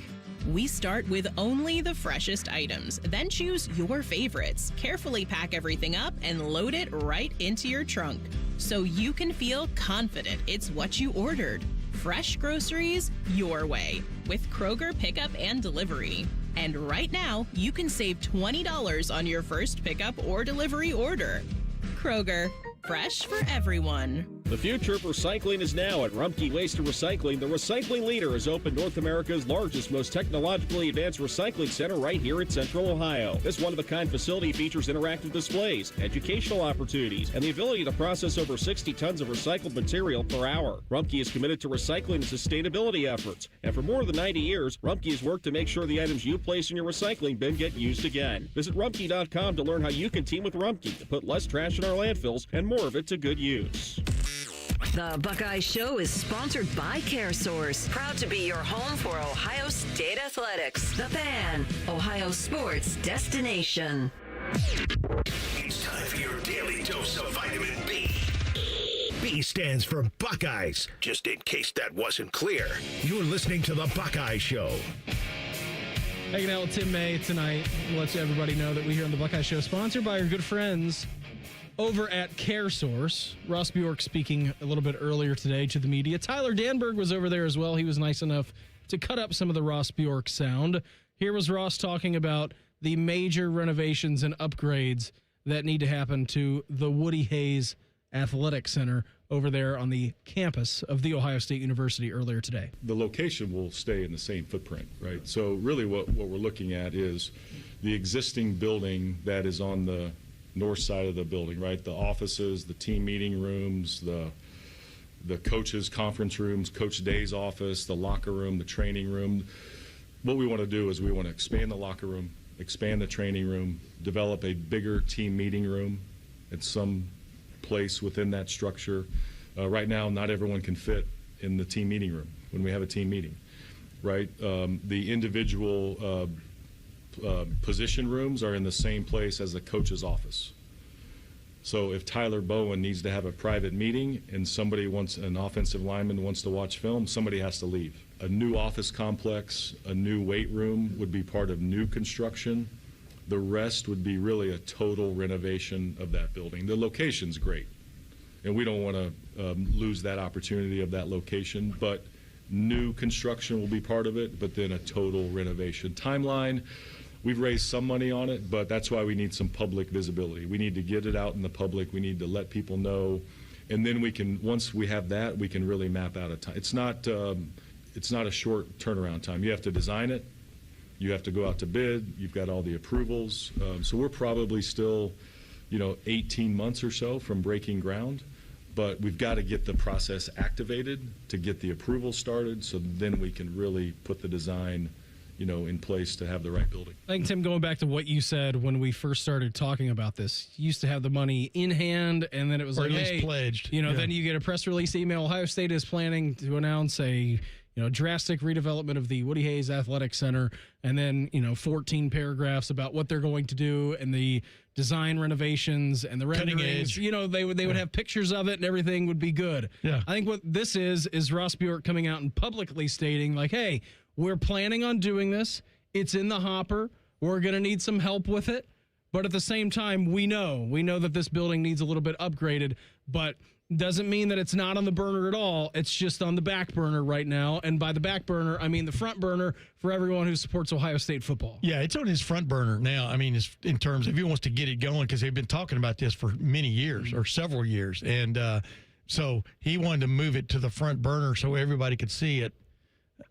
We start with only the freshest items, then choose your favorites, carefully pack everything up, and load it right into your trunk so you can feel confident it's what you ordered. Fresh groceries your way with Kroger Pickup and Delivery. And right now, you can save $20 on your first pickup or delivery order. Kroger, fresh for everyone. The future of recycling is now at Rumpke Waste and Recycling. The recycling leader has opened North America's largest, most technologically advanced recycling center right here in Central Ohio. This one-of-a-kind facility features interactive displays, educational opportunities, and the ability to process over 60 tons of recycled material per hour. Rumpke is committed to recycling and sustainability efforts, and for more than 90 years, Rumpke has worked to make sure the items you place in your recycling bin get used again. Visit Rumpke.com to learn how you can team with Rumpke to put less trash in our landfills and more of it to good use. The Buckeye Show is sponsored by CareSource, proud to be your home for Ohio State athletics. The Fan, Ohio sports destination. It's time for your daily dose of vitamin B. B stands for Buckeyes, just in case that wasn't clear. You're listening to The Buckeye Show. Hanging out with Tim May tonight. We'll let everybody know that we here on The Buckeye Show, sponsored by our good friends over at CareSource. Ross Bjork speaking a little bit earlier today to the media. Tyler Danberg was over there as well. He was nice enough to cut up some of the Ross Bjork sound. Here was Ross talking about the major renovations and upgrades that need to happen to the Woody Hayes Athletic Center over there on the campus of The Ohio State University earlier today. The location will stay in the same footprint, right? So really what we're looking at is the existing building that is on the north side of the building, right? The offices, the team meeting rooms, the coaches' conference rooms, Coach Day's office, the locker room, the training room. What we want to do is we want to expand the locker room, expand the training room, develop a bigger team meeting room at some place within that structure. Right now, not everyone can fit in the team meeting room when we have a team meeting, right? The individual position rooms are in the same place as the coach's office. So if Tyler Bowen needs to have a private meeting and somebody wants, an offensive lineman wants to watch film, somebody has to leave. A new office complex, a new weight room would be part of new construction. The rest would be really a total renovation of that building. The location's great, and we don't want to lose that opportunity of that location, but new construction will be part of it, but then a total renovation. Timeline, we've raised some money on it, but that's why we need some public visibility. We need to get it out in the public. We need to let people know, and then we can, once we have that, we can really map out a time. It's not a short turnaround time. You have to design it. You have to go out to bid. You've got all the approvals. So we're probably still, 18 months or so from breaking ground, but we've got to get the process activated to get the approval started, so then we can really put the design, in place to have the right building. I think, Tim, going back to what you said when we first started talking about this, you used to have the money in hand, and then it was pledged. Then you get a press release email. Ohio State is planning to announce a drastic redevelopment of the Woody Hayes Athletic Center, and then, 14 paragraphs about what they're going to do and the design renovations and the renderings. Cutting edge. They would have pictures of it and everything would be good. Yeah. I think what this is Ross Bjork coming out and publicly stating, like, hey, we're planning on doing this. It's in the hopper. We're going to need some help with it. But at the same time, we know that this building needs a little bit upgraded, but doesn't mean that it's not on the burner at all. It's just on the back burner right now. And by the back burner, I mean the front burner for everyone who supports Ohio State football. Yeah, it's on his front burner now. I mean, it's in terms of if he wants to get it going, because they've been talking about this for many years or several years. And so he wanted to move it to the front burner so everybody could see it.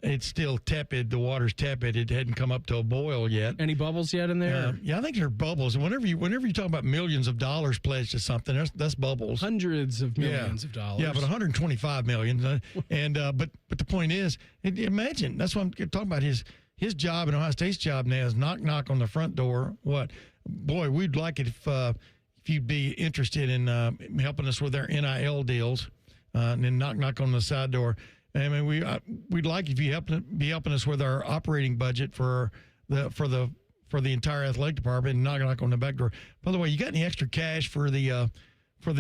It's still tepid. The water's tepid. It hadn't come up to a boil yet. Any bubbles yet in there? Yeah, I think there are bubbles. And whenever you talk about millions of dollars pledged to something, that's bubbles. Hundreds of millions of dollars. Yeah, but 125 million. But the point is, imagine, that's what I'm talking about. His job and Ohio State's job now is knock on the front door. Boy, we'd like it if you'd be interested in helping us with our NIL deals, and then knock on the side door. I mean, we'd like if you be helping us with our operating budget for the entire athletic department, and knock on the back door. By the way, you got any extra cash for the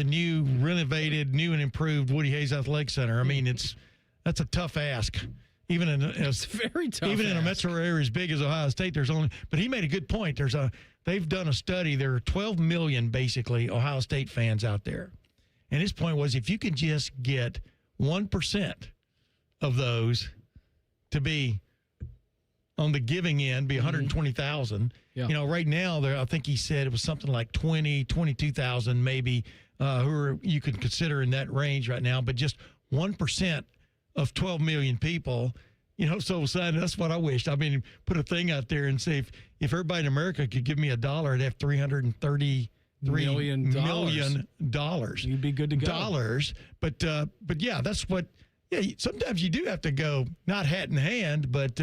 new renovated, new and improved Woody Hayes Athletic Center? I mean, that's a tough ask. It's very tough. Even in a metro area as big as Ohio State, but he made a good point. They've done a study. There are 12 million basically Ohio State fans out there, and his point was if you can just get 1% of those to be on the giving end, be 120,000. Yeah. Right now, I think he said it was something like 22,000 maybe you could consider in that range right now, but just 1% of 12 million people. So that's what I wished. I mean, put a thing out there and say if everybody in America could give me $1, I'd have $333 million. You'd be good to go. Dollars, but yeah, that's what. Yeah, sometimes you do have to go not hat in hand, but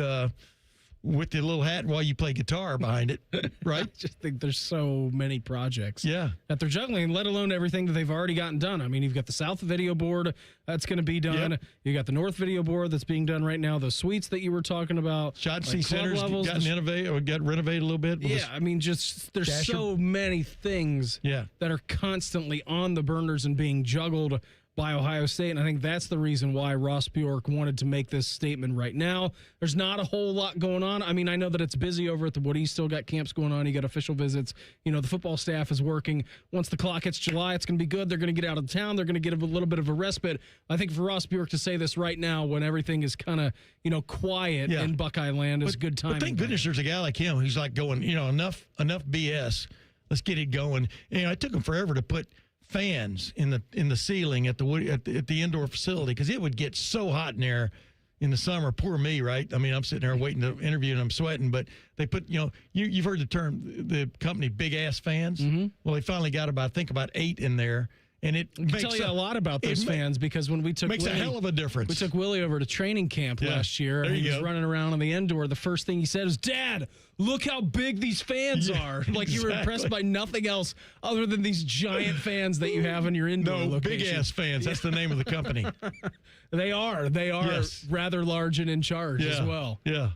with the little hat while you play guitar behind it, right? I just think there's so many projects that they're juggling, let alone everything that they've already gotten done. I mean, you've got the South video board that's going to be done. Yep. You got the North video board that's being done right now. The suites that you were talking about. Shotsy Center's got renovated a little bit. Yeah, I mean, just there's Dasher. so many things that are constantly on the burners and being juggled by Ohio State, and I think that's the reason why Ross Bjork wanted to make this statement right now. There's not a whole lot going on. I mean, I know that it's busy over at the Woody. Still got camps going on. You got official visits. The football staff is working. Once the clock hits July, it's going to be good. They're going to get out of town. They're going to get a little bit of a respite. I think for Ross Bjork to say this right now when everything is kind of, quiet in Buckeye land is good timing. But thank goodness there's a guy like him who's like going, enough BS. Let's get it going. It took him forever to put fans in the ceiling at the indoor facility because it would get so hot in there in the summer. Poor me, right? I mean, I'm sitting there waiting to interview and I'm sweating, but they put, you've heard the term, the company big ass fans. Mm-hmm. Well, they finally got about 8 in there. And it can tell you a lot about those fans because when we took makes Willie, a hell of a difference. We took Willie over to training camp last year. There and you he was go. running around on the indoor. The first thing he said was, "Dad, look how big these fans are!" Like you were impressed by nothing else other than these giant fans that you have in your indoor location. Big ass fans. That's the name of the company. They are rather large and in charge as well. Yeah.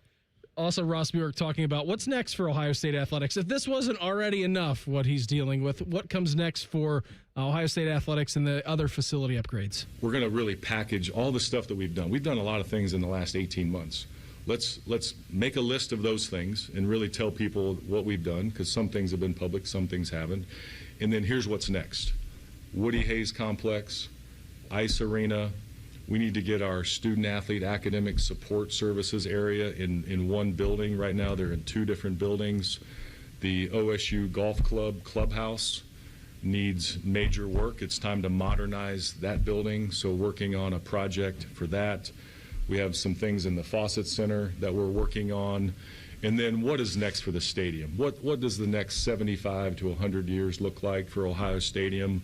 Also, Ross Bjork talking about what's next for Ohio State athletics. If this wasn't already enough, what he's dealing with, what comes next for Ohio State athletics and the other facility upgrades? We're going to really package all the stuff that we've done. We've done a lot of things in the last 18 months. Let's make a list of those things and really tell people what we've done because some things have been public, some things haven't. And then here's what's next. Woody Hayes Complex, Ice Arena. We need to get our student-athlete academic support services area in one building. Right now, they're in 2 different buildings. The OSU Golf Club clubhouse needs major work. It's time to modernize that building, so working on a project for that. We have some things in the Fawcett Center that we're working on. And then what is next for the stadium? What does the next 75 to 100 years look like for Ohio Stadium?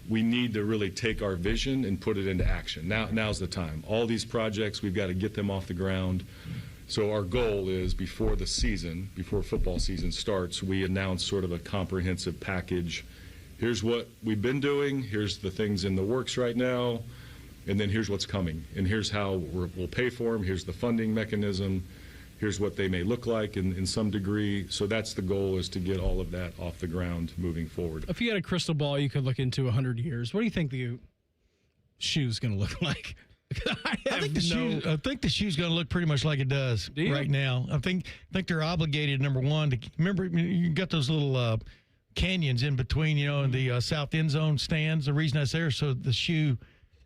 We need to really take our vision and put it into action. Now's the time. All these projects, we've got to get them off the ground. So our goal is before football season starts, we announce sort of a comprehensive package. Here's what we've been doing. Here's the things in the works right now. And then here's what's coming. And here's how we'll pay for them. Here's the funding mechanism. Here's what they may look like in some degree. So that's the goal, is to get all of that off the ground moving forward. If you had a crystal ball, you could look into 100 years. What do you think the shoe's going to look like? I think the shoe's going to look pretty much like it does right now. I think they're obligated, number one, to remember you got those little canyons in between, in the south end zone stands. The reason that's there is so the shoe,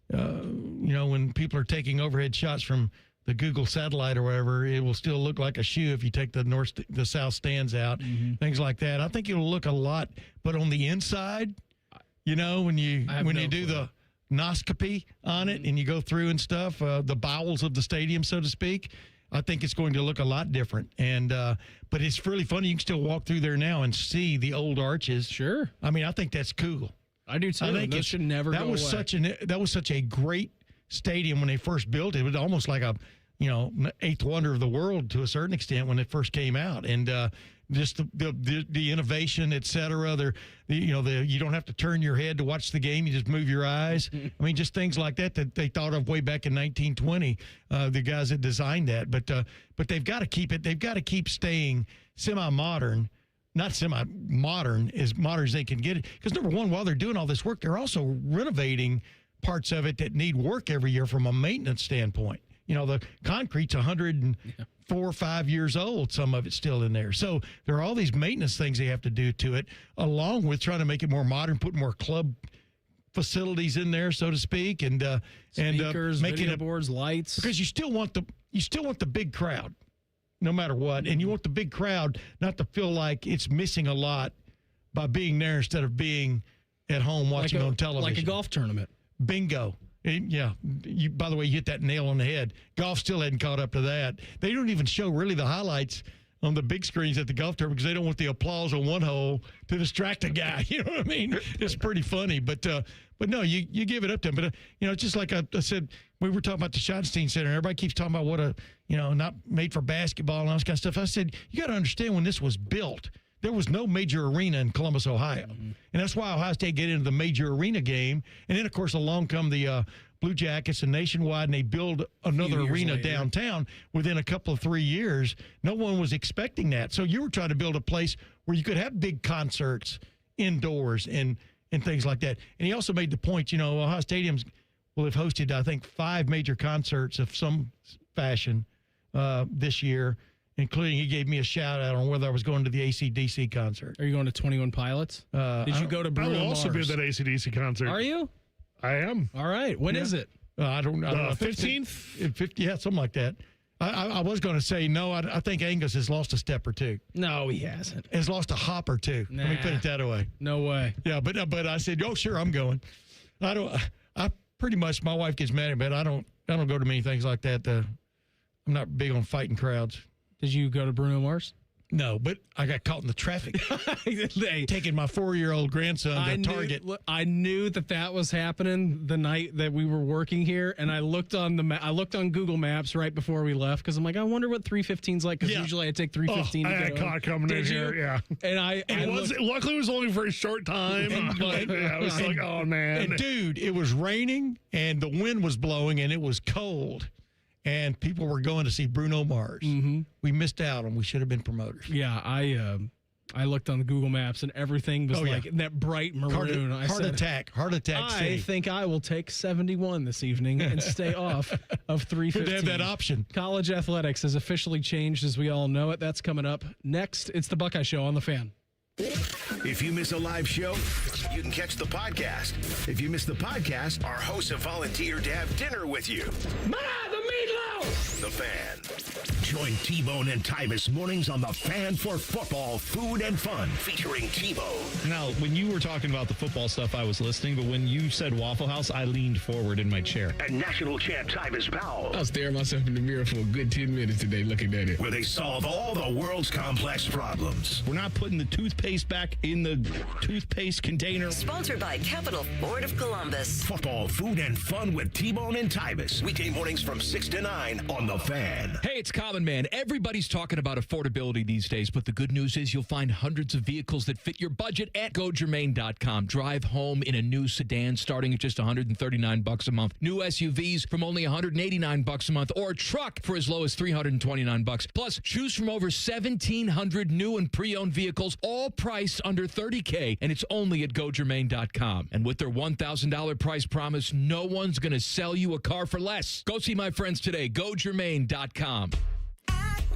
when people are taking overhead shots from the Google satellite or whatever, it will still look like a shoe if you take the south stands out, things like that. I think it'll look a lot, but on the inside, when you do the noscopy on it and you go through and stuff, the bowels of the stadium, so to speak, I think it's going to look a lot different. And but it's really funny. You can still walk through there now and see the old arches. Sure. I mean, I think that's cool. I do too. I think it should never go away. That was such a great stadium when they first built it. It was almost like a eighth wonder of the world to a certain extent when it first came out, and just the innovation, et cetera. You don't have to turn your head to watch the game; you just move your eyes. I mean, just things like that they thought of way back in 1920. The guys that designed that, but they've got to keep it. They've got to keep staying semi-modern. Not semi-modern, as modern as they can get it. Because number one, while they're doing all this work, they're also renovating parts of it that need work every year from a maintenance standpoint. The concrete's 104 or 5 years old, some of it's still in there. So there are all these maintenance things they have to do to it, along with trying to make it more modern, put more club facilities in there, so to speak, and speakers, making video boards, lights. Because you still want the big crowd, no matter what, and you want the big crowd not to feel like it's missing a lot by being there instead of being at home watching on television. Like a golf tournament. Bingo. Yeah. By the way, you hit that nail on the head. Golf still hadn't caught up to that. They don't even show really the highlights on the big screens at the golf tournament because they don't want the applause on one hole to distract the guy. You know what I mean? It's pretty funny. But no, you give it up to them. But, just like I said, we were talking about the Schottenstein Center. Everybody keeps talking about what not made for basketball and all this kind of stuff. I said, you got to understand when this was built, there was no major arena in Columbus, Ohio. Mm-hmm. And that's why Ohio State get into the major arena game. And then, of course, along come the Blue Jackets and Nationwide, and they build another arena downtown within a couple of 3 years. No one was expecting that. So you were trying to build a place where you could have big concerts indoors and things like that. And he also made the point, Ohio Stadiums will have hosted, I think, 5 major concerts of some fashion this year, including he gave me a shout-out on whether I was going to the AC/DC concert. Are you going to 21 Pilots? Did you go to Bruno Mars? I will also be at that AC/DC concert. Are you? I am. All right. When is it? I don't know. 15th? 50, yeah, something like that. I was going to say, no, I think Angus has lost a step or two. No, he hasn't. Has lost a hop or two. Nah. Let me put it that way. No way. Yeah, but I said, oh, sure, I'm going. I pretty much, my wife gets mad at me, but I don't go to many things like that. I'm not big on fighting crowds. Did you go to Bruno Mars? No, but I got caught in the traffic. Taking my 4-year-old grandson to Target. I knew that was happening the night that we were working here, and I looked on Google Maps right before we left because I'm like, I wonder what 315's like because usually I take 315. I had caught coming in here, yeah. And luckily it was only for a short time. I was like, oh man, and dude, it was raining and the wind was blowing and it was cold. And people were going to see Bruno Mars. Mm-hmm. We missed out on. We should have been promoters. Yeah, I looked on the Google Maps and everything was like that bright maroon. Heart attack. I think I will take 71 this evening and stay off of 315. Could have that option. College athletics has officially changed as we all know it. That's coming up next. It's the Buckeye Show on the Fan. If you miss a live show, you can catch the podcast. If you miss the podcast, our hosts have volunteered to have dinner with you. Ma, the meatloaf! The Fan. Join T-Bone and Tyvis mornings on The Fan for football, food, and fun, featuring T-Bone. Now, when you were talking about the football stuff, I was listening, but when you said Waffle House, I leaned forward in my chair. And national champ Tyvis Powell. I was staring myself in the mirror for a good 10 minutes today looking at it. Where they solve all the world's complex problems. We're not putting the toothpaste back in the toothpaste container. Sponsored by Capital Ford of Columbus. Football, food, and fun with T-Bone and Tyvis. Weekday mornings from 6 to 9 on The Fan. Hey, it's Common Man. Everybody's talking about affordability these days, but the good news is you'll find hundreds of vehicles that fit your budget at GoGermain.com. Drive home in a new sedan starting at just $139 a month. New SUVs from only $189 a month, or a truck for as low as $329. Plus, choose from over 1,700 new and pre-owned vehicles, all priced under $30K, and it's only at GoGermain.com. And with their $1,000 price promise, no one's going to sell you a car for less. Go see my friends today. GoGermain.com.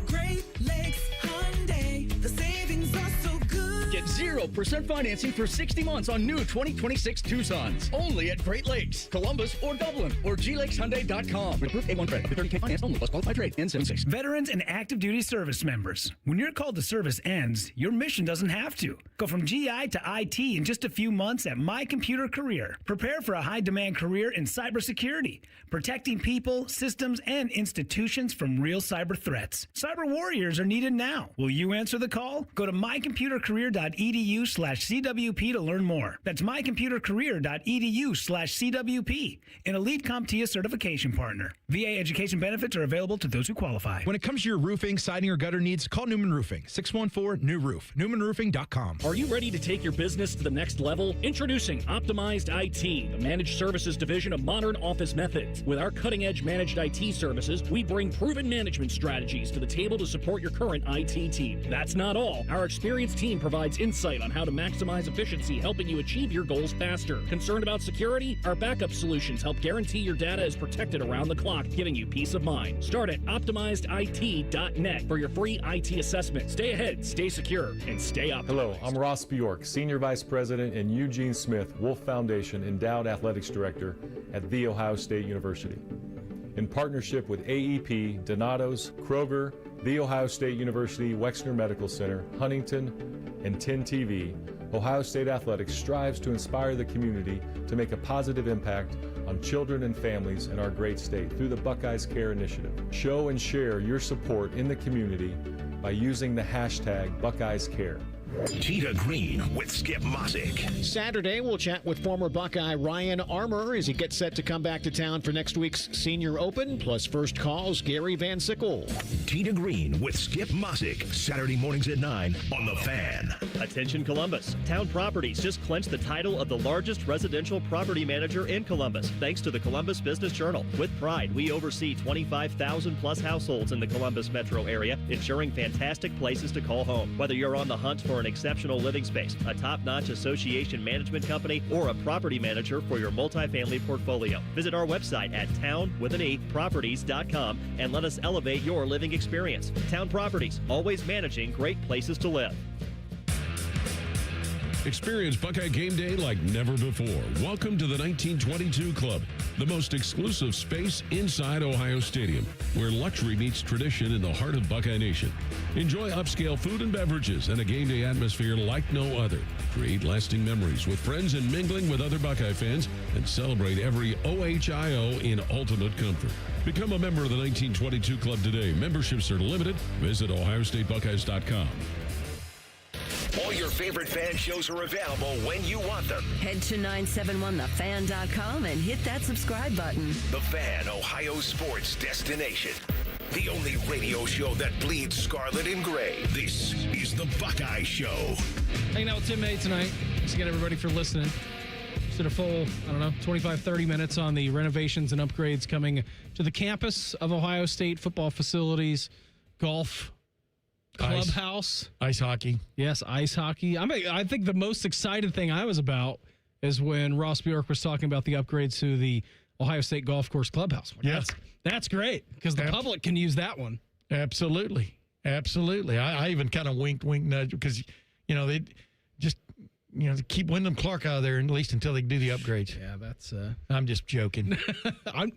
Great Lakes Hyundai, the savings are so good. Get 0% financing for 60 months on new 2026 Tucsons. Only at Great Lakes, Columbus, or Dublin, or glakeshyundai.com. Approved A1 credit. 30K finance only. Plus qualified trade. N76. Veterans and active duty service members. When your call to service ends, your mission doesn't have to. Go from GI to IT in just a few months at My Computer Career. Prepare for a high-demand career in cybersecurity, protecting people, systems, and institutions from real cyber threats. Cyber warriors are needed now. Will you answer the call? Go to mycomputercareer.edu/CWP to learn more. That's mycomputercareer.edu/CWP, an elite CompTIA certification partner. VA education benefits are available to those who qualify. When it comes to your roofing, siding, or gutter needs, call Newman Roofing. 614-NEW-ROOF. NewmanRoofing.com. Are you ready to take your business to the next level? Introducing Optimized IT, the managed services division of Modern Office Methods. With our cutting-edge managed IT services, we bring proven management strategies to the table to support your current IT team. That's not all. Our experienced team provides insight on how to maximize efficiency, helping you achieve your goals faster. Concerned about security? Our backup solutions help guarantee your data is protected around the clock, giving you peace of mind. Start at OptimizedIT.net for your free IT assessment. Stay ahead, stay secure, and stay up. Hello, I'm Ross Bjork, Senior Vice President, and Eugene Smith, Wolf Foundation Endowed Athletics Director at The Ohio State University. In partnership with AEP, Donato's, Kroger, The Ohio State University Wexner Medical Center, Huntington, and 10 TV, Ohio State Athletics strives to inspire the community to make a positive impact on children and families in our great state through the Buckeyes Care Initiative. Show and share your support in the community by using the hashtag Buckeyes Care. Tita Green with Skip Mosick. Saturday, we'll chat with former Buckeye Ryan Armour as he gets set to come back to town for next week's Senior Open, plus First Call's Gary Van Sickle. Tita Green with Skip Mosick, Saturday mornings at 9 on The Fan. Attention Columbus. Town Properties just clinched the title of the largest residential property manager in Columbus, thanks to the Columbus Business Journal. With pride, we oversee 25,000 plus households in the Columbus metro area, ensuring fantastic places to call home. Whether you're on the hunt for an exceptional living space, a top-notch association management company, or a property manager for your multifamily portfolio, visit our website at town-properties.com and let us elevate your living experience. Town Properties, always managing great places to live. Experience Buckeye game day like never before. Welcome to the 1922 Club, the most exclusive space inside Ohio Stadium, where luxury meets tradition in the heart of Buckeye Nation. Enjoy upscale food and beverages and a game day atmosphere like no other. Create lasting memories with friends and mingling with other Buckeye fans, and celebrate every OHIO in ultimate comfort. Become a member of the 1922 Club today. Memberships are limited. Visit OhioStateBuckeyes.com. All your favorite fan shows are available when you want them. Head to 971thefan.com and hit that subscribe button. The Fan, Ohio sports destination. The only radio show that bleeds scarlet and gray. This is the Buckeye Show. Hanging out with Tim May tonight. Thanks again, everybody, for listening. Just did a full, 25, 30 minutes on the renovations and upgrades coming to the campus of Ohio State, football facilities, golf, clubhouse, ice hockey. Yes, ice hockey. I think the most excited thing I was about is when Ross Bjork was talking about the upgrades to the Ohio State golf course clubhouse. Yes. That's great because the public can use that one. Absolutely. I even kind of wink, nudge, because, they just, keep Wyndham Clark out of there, at least until they do the upgrades. Yeah, that's... I'm just joking. I'm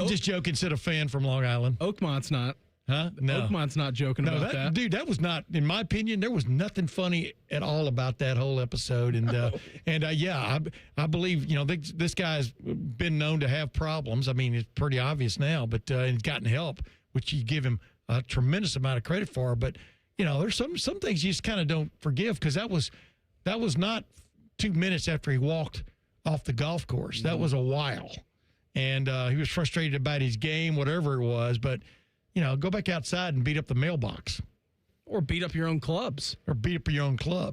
just joking, said a fan from Long Island. Oakmont's not. Huh? No. Oakmont's not joking about that. Dude, that was not, in my opinion, there was nothing funny at all about that whole episode. And, I believe, this guy's been known to have problems. I mean, it's pretty obvious now, but he's gotten help, which you give him a tremendous amount of credit for. But, there's some things you just kind of don't forgive, because that was not 2 minutes after he walked off the golf course. That was a while. And he was frustrated about his game, whatever it was. But, go back outside and beat up the mailbox. Or beat up your own clubs.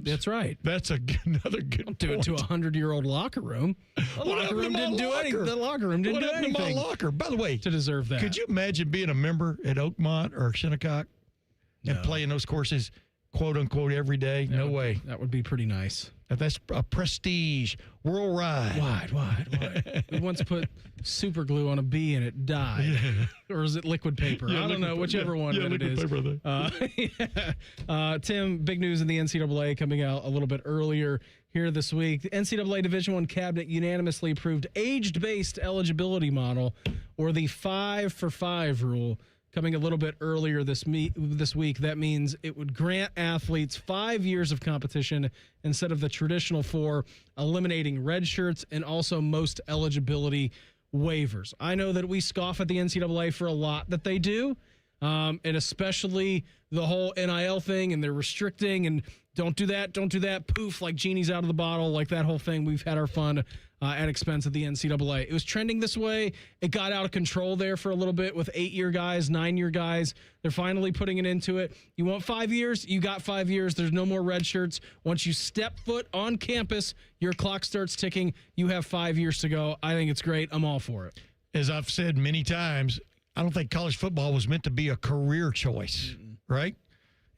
That's right. That's another good point. Do it to a 100-year-old locker room. The locker room didn't do anything. The locker room didn't do anything. What happened to my locker? By the way, to deserve that. Could you imagine being a member at Oakmont or Shinnecock and playing those courses, quote unquote, every day? No way. That would be pretty nice. That's a prestige worldwide. Wide. We once put super glue on a bee and it died. Or is it liquid paper? I don't know, whichever one it is. Paper, Tim, big news in the NCAA coming out a little bit earlier here this week. The NCAA Division I Cabinet unanimously approved age-based eligibility model, or the 5-for-5 rule, coming a little bit earlier this week. That means it would grant athletes 5 years of competition instead of the traditional 4, eliminating red shirts and also most eligibility waivers. I know that we scoff at the NCAA for a lot that they do, and especially the whole NIL thing, and they're restricting and don't do that, poof, like genie's out of the bottle, like that whole thing. We've had our fun at expense of the NCAA. It was trending this way. It got out of control there for a little bit with 8-year guys, 9-year guys. They're finally putting it into it. You want 5 years? You got 5 years. There's no more red shirts. Once you step foot on campus, your clock starts ticking. You have 5 years to go. I think it's great. I'm all for it. As I've said many times, I don't think college football was meant to be a career choice, right?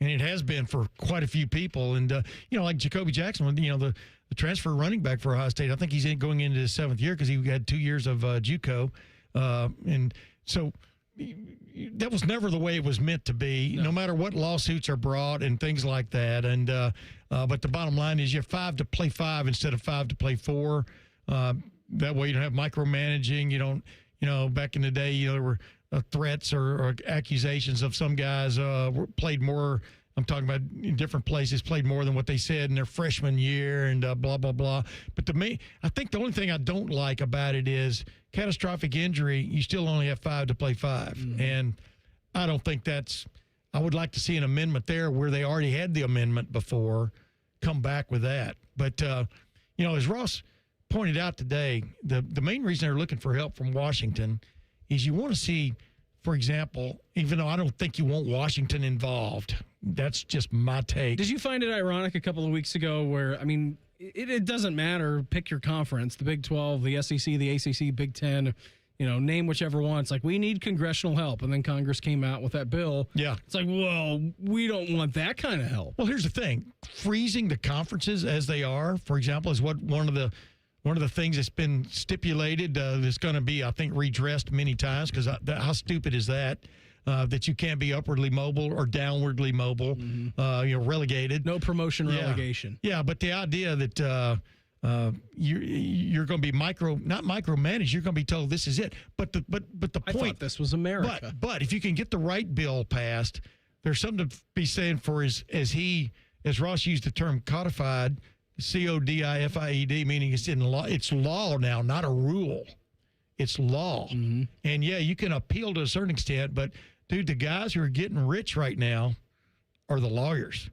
And it has been for quite a few people. And, like Jacoby Jackson, the transfer running back for Ohio State, I think he's going into his 7th year because he had 2 years of JUCO. And so that was never the way it was meant to be, no matter what lawsuits are brought and things like that. And but the bottom line is you have 5 to play 5 instead of 5 to play 4. That way you don't have micromanaging. You don't, back in the day, there were threats or accusations of some guys played more I'm talking about in different places, played more than what they said in their freshman year and blah, blah, blah. But to me, I think the only thing I don't like about it is catastrophic injury, you still only have 5 to play 5. Mm-hmm. And I don't think I would like to see an amendment there where they already had the amendment before, come back with that. But, as Ross pointed out today, the main reason they're looking for help from Washington is you want to see, for example, even though I don't think you want Washington involved, that's just my take. Did you find it ironic a couple of weeks ago where, I mean, it doesn't matter, pick your conference, the Big 12, the SEC, the ACC, Big 10, name whichever one. It's like, we need congressional help. And then Congress came out with that bill. Yeah. It's like, well, we don't want that kind of help. Well, here's the thing. Freezing the conferences as they are, for example, is what one of the things that's been stipulated that's going to be, I think, redressed many times, because how stupid is that? That you can't be upwardly mobile or downwardly mobile, relegated. No promotion relegation. Yeah, but the idea that you're going to be not micromanaged, you're going to be told this is it. But the point, I thought this was America. But if you can get the right bill passed, there's something to be saying for as Ross used the term codified, CODIFIED, meaning it's in law. It's law now, not a rule. It's law. Mm-hmm. And yeah, you can appeal to a certain extent, but dude, the guys who are getting rich right now are the lawyers.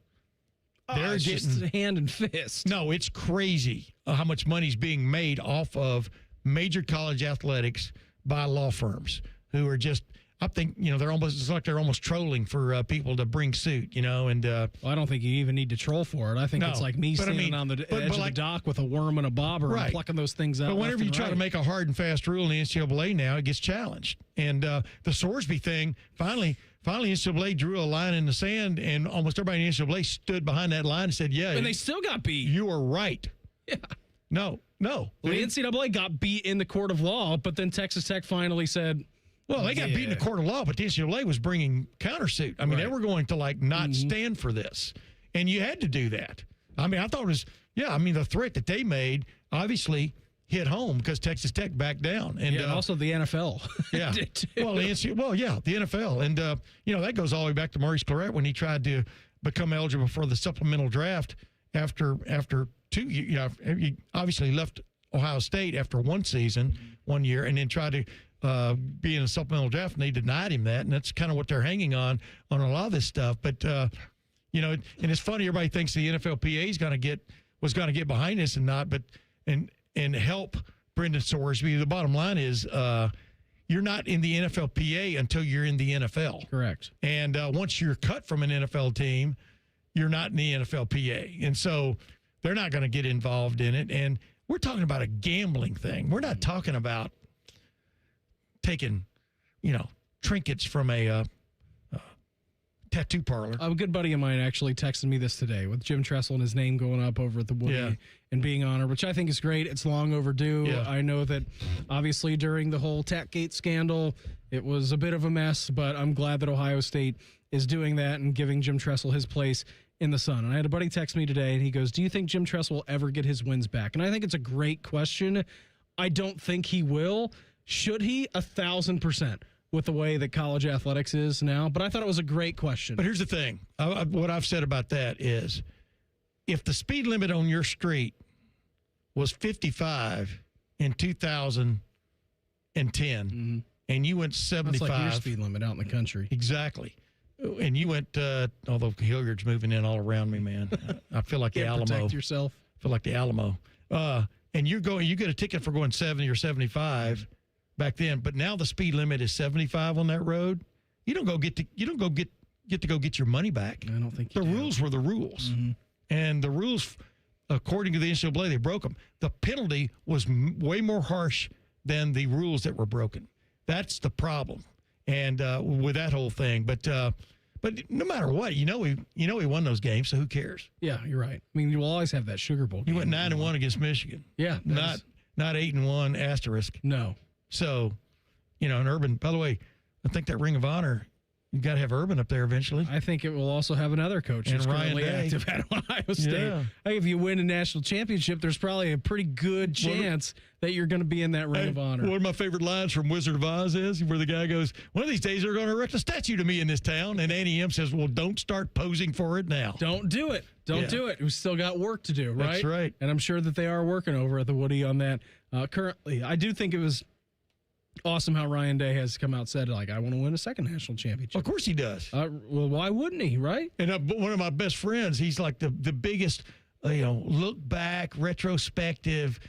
They're it's getting just hand and fist. No, it's crazy how much money's being made off of major college athletics by law firms who are just, I think, it's like they're almost trolling for people to bring suit, and well, I don't think you even need to troll for it. I think it's like me standing on the edge of the dock with a worm and a bobber and plucking those things out. But whenever you try to make a hard and fast rule in the NCAA now, it gets challenged. And the Sorsby thing, finally NCAA drew a line in the sand, and almost everybody in the NCAA stood behind that line and said, yeah. And they still got beat. You were right. Yeah. No. Well, the NCAA got beat in the court of law, but then Texas Tech finally said, well, they got beat in the court of law, but the NCAA was bringing countersuit. I mean, they were going to not stand for this, and you had to do that. I mean, I thought it was, the threat that they made obviously hit home because Texas Tech backed down, and also the NFL. Yeah, did too. Well, the NFL, and that goes all the way back to Maurice Clarett when he tried to become eligible for the supplemental draft after 2 years. He obviously left Ohio State after 1 year, and then tried to be in a supplemental draft, and they denied him that, and that's kind of what they're hanging on a lot of this stuff. But and it's funny, everybody thinks the NFLPA was going to get behind this and not, but and help Brendan Sorsby. The bottom line is you're not in the NFLPA until you're in the NFL. Correct. And once you're cut from an NFL team, you're not in the NFLPA, and so they're not going to get involved in it. And we're talking about a gambling thing. We're not talking about taking, trinkets from a tattoo parlor. A good buddy of mine actually texted me this today with Jim Tressel and his name going up over at the Woody and being honored, which I think is great. It's long overdue. Yeah. I know that obviously during the whole Tackgate scandal, it was a bit of a mess, but I'm glad that Ohio State is doing that and giving Jim Tressel his place in the sun. And I had a buddy text me today, and he goes, do you think Jim Tressel will ever get his wins back? And I think it's a great question. I don't think he will. Should he? 1,000% with the way that college athletics is now. But I thought it was a great question. But here's the thing. What I've said about that is if the speed limit on your street was 55 in 2010 and you went 75. That's like your speed limit out in the country. Exactly. And you went, although Hilliard's moving in all around me, man. I feel like the Alamo. Protect yourself. I feel like the Alamo. And you get a ticket for going 70 or 75 back then, but now the speed limit is 75 on that road. You don't get to go get your money back. I don't think the rules were the rules, and the rules, according to the NCAA, they broke them. The penalty was way more harsh than the rules that were broken. That's the problem, and with that whole thing. But no matter what, we won those games, so who cares? Yeah, you're right. I mean, you'll always have that Sugar Bowl game. You went 9-1 against Michigan. Yeah, not 8-1 asterisk. No. So, and Urban, by the way, I think that Ring of Honor You got to have Urban up there eventually. I think it will also have another coach And who's Ryan currently Day. active at Ohio State. Yeah. I think if you win a national championship, there's probably a pretty good chance that you're going to be in that ring of honor. One of my favorite lines from Wizard of Oz is where the guy goes, one of these days they're going to erect a statue to me in this town. And Annie M says, well, don't start posing for it now. Don't do it. Don't do it. We've still got work to do, right? That's right. And I'm sure that they are working over at the Woody on that currently. I do think it was awesome how Ryan Day has come out and said, like, I want to win a second national championship. Of course he does. Well, why wouldn't he, right? And one of my best friends, he's like the biggest, look back, retrospective,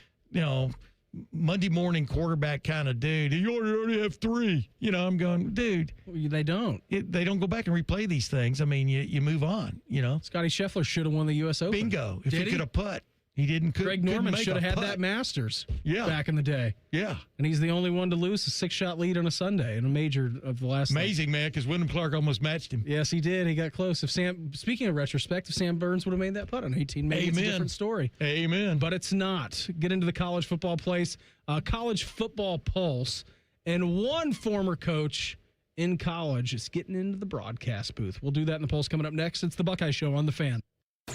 Monday morning quarterback kind of dude. You already have 3. I'm going, dude. They don't. They don't go back and replay these things. I mean, you move on, Scotty Scheffler should have won the U.S. Open. Bingo. If he could have putt. He didn't. Greg Norman should have had that Masters back in the day. Yeah. And he's the only one to lose a 6-shot lead on a Sunday in a major of the last. Amazing, man, because Wyndham Clark almost matched him. Yes, he did. He got close. Speaking of retrospect, if Sam Burns would have made that putt on 18, maybe it's a different story. Amen. But it's not. Get into the college football place, college football pulse, and one former coach in college is getting into the broadcast booth. We'll do that in the pulse coming up next. It's the Buckeye Show on The Fan.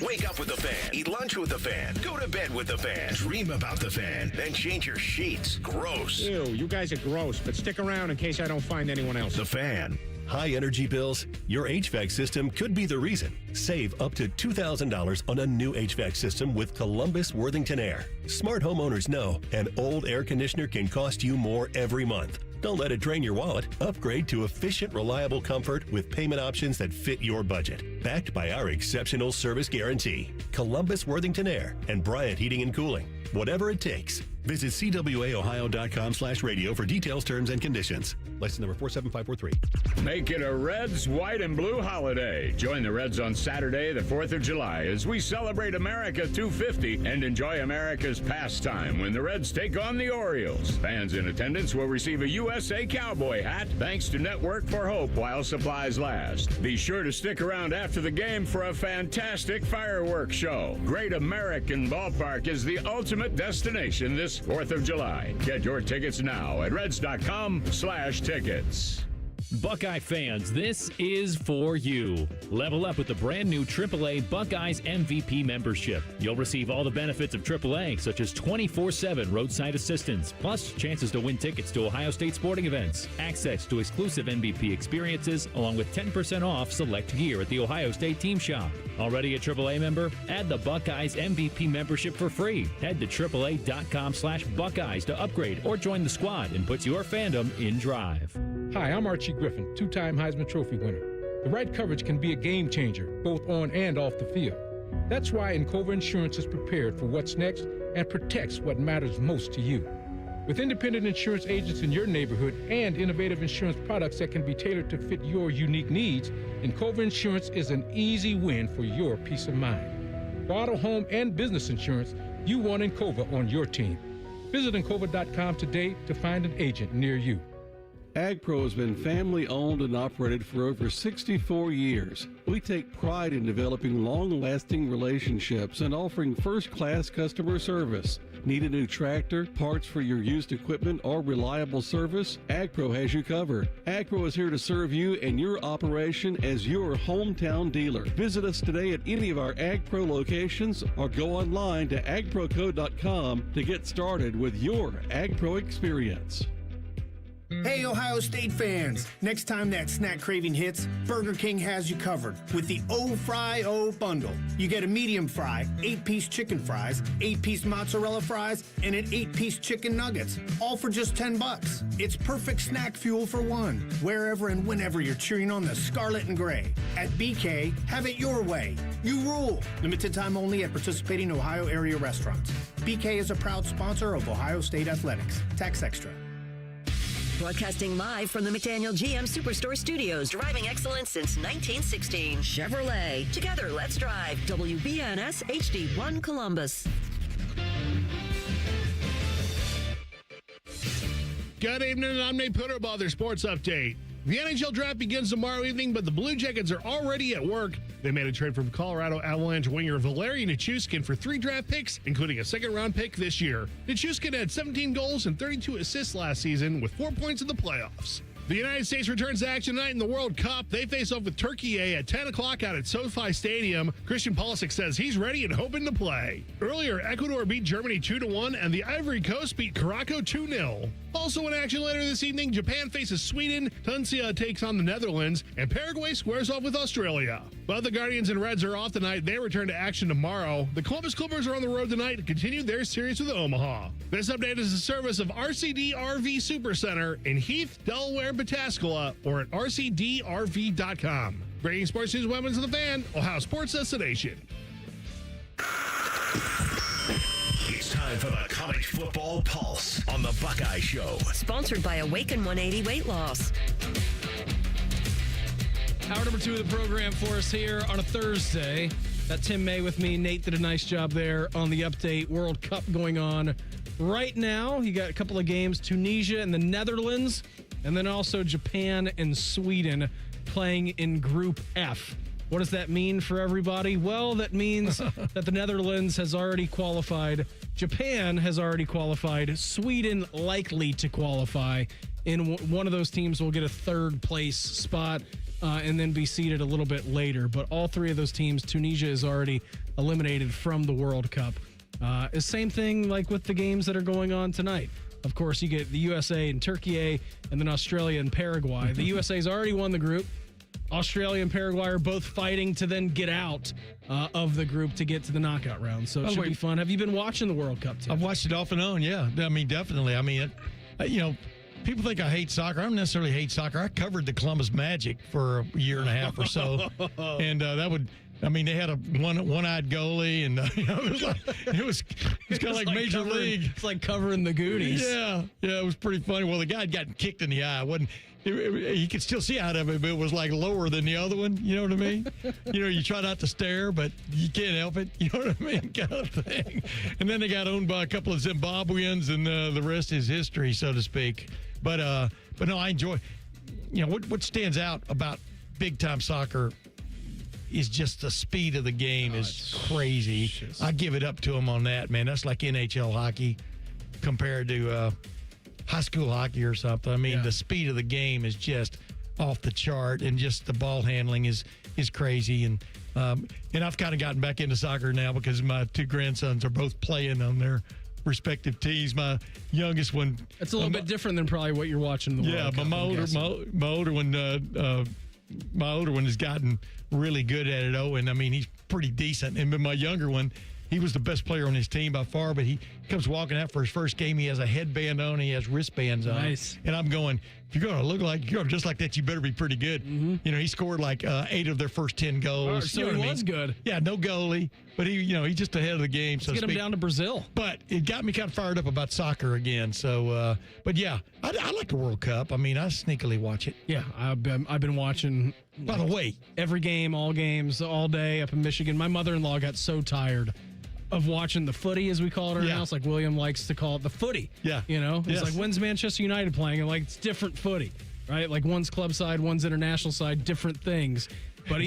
Wake up with the Fan. Eat lunch with the Fan. Go to bed with the Fan. Dream about the Fan. Then change your sheets. Gross. Ew, you guys are gross, but stick around in case I don't find anyone else. The Fan. High energy bills? Your HVAC system could be the reason. Save up to $2,000 on a new HVAC system with Columbus Worthington Air. Smart homeowners know an old air conditioner can cost you more every month. Don't let it drain your wallet. Upgrade to efficient, reliable comfort with payment options that fit your budget. Backed by our exceptional service guarantee. Columbus Worthington Air and Bryant Heating and Cooling. Whatever it takes. Visit cwaohio.com/radio for details, terms, and conditions. License number 47543. Make it a Reds, white, and blue holiday. Join the Reds on Saturday, the 4th of July, as we celebrate America 250 and enjoy America's pastime when the Reds take on the Orioles. Fans in attendance will receive a USA Cowboy hat, thanks to Network for Hope while supplies last. Be sure to stick around after the game for a fantastic fireworks show. Great American Ballpark is the ultimate destination this 4th of July. Get your tickets now at reds.com/tickets. Buckeye fans, this is for you. Level up with the brand new AAA Buckeyes MVP membership. You'll receive all the benefits of AAA, such as 24/7 roadside assistance, plus chances to win tickets to Ohio State sporting events, access to exclusive MVP experiences, along with 10% off select gear at the Ohio State team shop. Already a AAA member? Add the Buckeyes MVP membership for free. Head to AAA.com/Buckeyes to upgrade or join the squad and put your fandom in drive. Hi, I'm Archie Griffin, 2-time Heisman Trophy winner. The right coverage can be a game changer, both on and off the field. That's why Encova Insurance is prepared for what's next and protects what matters most to you. With independent insurance agents in your neighborhood and innovative insurance products that can be tailored to fit your unique needs, Encova Insurance is an easy win for your peace of mind. For auto, home, and business insurance, you want Encova on your team. Visit Encova.com today to find an agent near you. AgPro has been family owned and operated for over 64 years. We take pride in developing long-lasting relationships and offering first-class customer service. Need a new tractor, parts for your used equipment, or reliable service? AgPro has you covered. AgPro is here to serve you and your operation as your hometown dealer. Visit us today at any of our AgPro locations or go online to agproco.com to get started with your AgPro experience. Hey, Ohio State fans! Next time that snack craving hits, Burger King has you covered with the O-Fry O bundle. You get a medium fry, 8-piece chicken fries, 8-piece mozzarella fries, and an 8-piece chicken nuggets, all for just $10. It's perfect snack fuel for one, wherever and whenever you're cheering on the scarlet and gray. At BK, have it your way. You rule! Limited time only at participating Ohio area restaurants. BK is a proud sponsor of Ohio State Athletics. Tax extra. Broadcasting live from the McDaniel GM Superstore Studios. Driving excellence since 1916. Chevrolet. Together, let's drive. WBNS HD1 Columbus. Good evening, I'm Nate Putter, their sports update. The NHL draft begins tomorrow evening, but the Blue Jackets are already at work. They made a trade from Colorado Avalanche winger Valeri Nichushkin for 3 draft picks, including a second-round pick this year. Nichushkin had 17 goals and 32 assists last season with 4 points in the playoffs. The United States returns to action tonight in the World Cup. They face off with Turkey at 10 o'clock out at SoFi Stadium. Christian Pulisic says he's ready and hoping to play. Earlier, Ecuador beat Germany 2-1, and the Ivory Coast beat Morocco 2-0. Also in action later this evening, Japan faces Sweden, Tunisia takes on the Netherlands, and Paraguay squares off with Australia. While the Guardians and Reds are off tonight, they return to action tomorrow. The Columbus Clippers are on the road tonight to continue their series with Omaha. This update is a service of RCD RV Supercenter in Heath, Delaware, Pataskala, or at rcdrv.com. Breaking sports news, weapons of the fan, Ohio Sports Destination. It's time for the College Football Pulse on the Buckeye Show. Sponsored by Awaken 180 Weight Loss. Hour number 2 of the program for us here on a Thursday. Got Tim May with me. Nate did a nice job there on the update. World Cup going on right now. You got a couple of games, Tunisia and the Netherlands, and then also Japan and Sweden playing in Group F. What does that mean for everybody? Well, that means that the Netherlands has already qualified. Japan has already qualified. Sweden likely to qualify. In one of those teams will get a third place spot and then be seeded a little bit later. But all three of those teams, Tunisia is already eliminated from the World Cup. Same thing like with the games that are going on tonight. Of course, you get the USA and Turkey, and then Australia and Paraguay. The USA's already won the group. Australia and Paraguay are both fighting to then get out of the group to get to the knockout round. So it should be fun. Have you been watching the World Cup, Tim? I've watched it off and on, yeah. I mean, definitely. I mean, people think I hate soccer. I don't necessarily hate soccer. I covered the Columbus Magic for a year and a half or so. And they had a one-eyed goalie, and it was kind of like Major League. It's like covering the Goonies. Yeah, it was pretty funny. Well, the guy had gotten kicked in the eye. You could still see out of it, but it was like lower than the other one. You know what I mean? You try not to stare, but you can't help it. You know what I mean? Kind of thing. And then they got owned by a couple of Zimbabweans, and the rest is history, so to speak. But no, I enjoy. What stands out about big time soccer is just the speed of the game is crazy. I give it up to them on that, man. That's like NHL hockey compared to high school hockey or something. I mean, the speed of the game is just off the chart, and just the ball handling is crazy. And I've kind of gotten back into soccer now because my two grandsons are both playing on their respective teams. My youngest one, it's a little bit different than probably what you're watching in the World Cup. My older one has gotten really good at it. Owen, I mean, he's pretty decent. And my younger one, he was the best player on his team by far, but he comes walking out for his first game. He has a headband on. He has wristbands on. Nice. And I'm going, if you're going to look like you're just like that, you better be pretty good. Mm-hmm. He scored like 8 of their first 10 goals. So he was good. Yeah, no goalie, but he's just ahead of the game. Let's get him down to Brazil. But it got me kind of fired up about soccer again. So, but yeah, I like the World Cup. I mean, I sneakily watch it. Yeah, I've been watching. By the way, every game, all games, all day up in Michigan. My mother-in-law got so tired of watching the footy, as we call it in our house. Like William likes to call it the footy. Yeah. It's like, when's Manchester United playing? And like, it's different footy, right? Like one's club side, one's international side, different things. But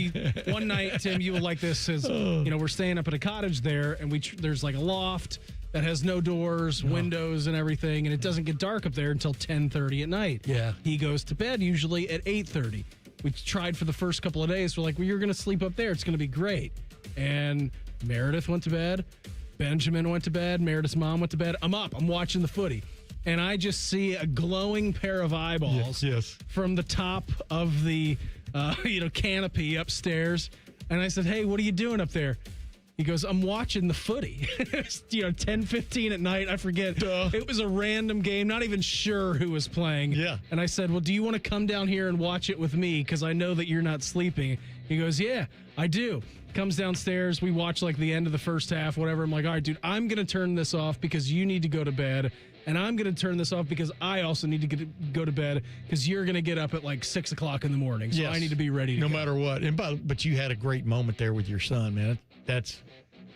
one night, Tim, you will like this, is, we're staying up at a cottage there, and there's like a loft that has no doors, windows, and everything, and it doesn't get dark up there until 10:30 at night. Yeah. He goes to bed usually at 8:30. We tried for the first couple of days. We're like, well, you're going to sleep up there. It's going to be great. And Meredith went to bed. Benjamin went to bed. Meredith's mom went to bed. I'm up. I'm watching the footy. And I just see a glowing pair of eyeballs from the top of the canopy upstairs. And I said, hey, what are you doing up there? He goes, I'm watching the footy. 10:15 at night. I forget. It was a random game. Not even sure who was playing. Yeah. And I said, well, do you want to come down here and watch it with me? Because I know that you're not sleeping. He goes, yeah, I do. Comes downstairs. We watch like the end of the first half, whatever. I'm like, all right, dude, I'm going to turn this off because you need to go to bed. And I'm going to turn this off because I also need to go to bed because you're going to get up at like 6 o'clock in the morning. So I need to be ready to no go. matter what. But you had a great moment there with your son, man.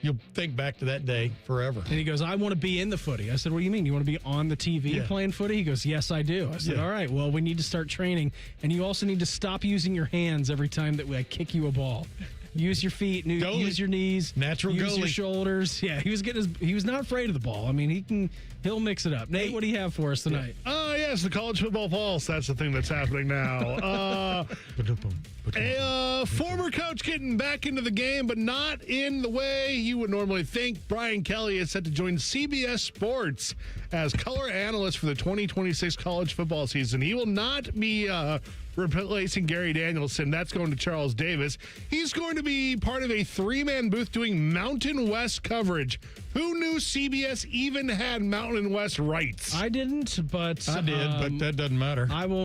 You'll think back to that day forever. And he goes, I want to be in the footy. I said, what do you mean? You want to be on the TV playing footy? He goes, yes, I do. I said, all right, well, we need to start training. And you also need to stop using your hands every time that I kick you a ball. Use your feet, use your knees, natural use goalie. Your shoulders. Yeah, he was not afraid of the ball. I mean, he'll mix it up. Nate, what do you have for us tonight? Oh, yeah. Yes, the college football pulse. That's the thing that's happening now. A former coach getting back into the game, but not in the way you would normally think. Brian Kelly is set to join CBS Sports as color analyst for the 2026 college football season. He will not be replacing Gary Danielson. That's going to Charles Davis. He's going to be part of a three-man booth doing Mountain West coverage. Who knew CBS even had Mountain West rights? I didn't, but I did, but that doesn't matter. I will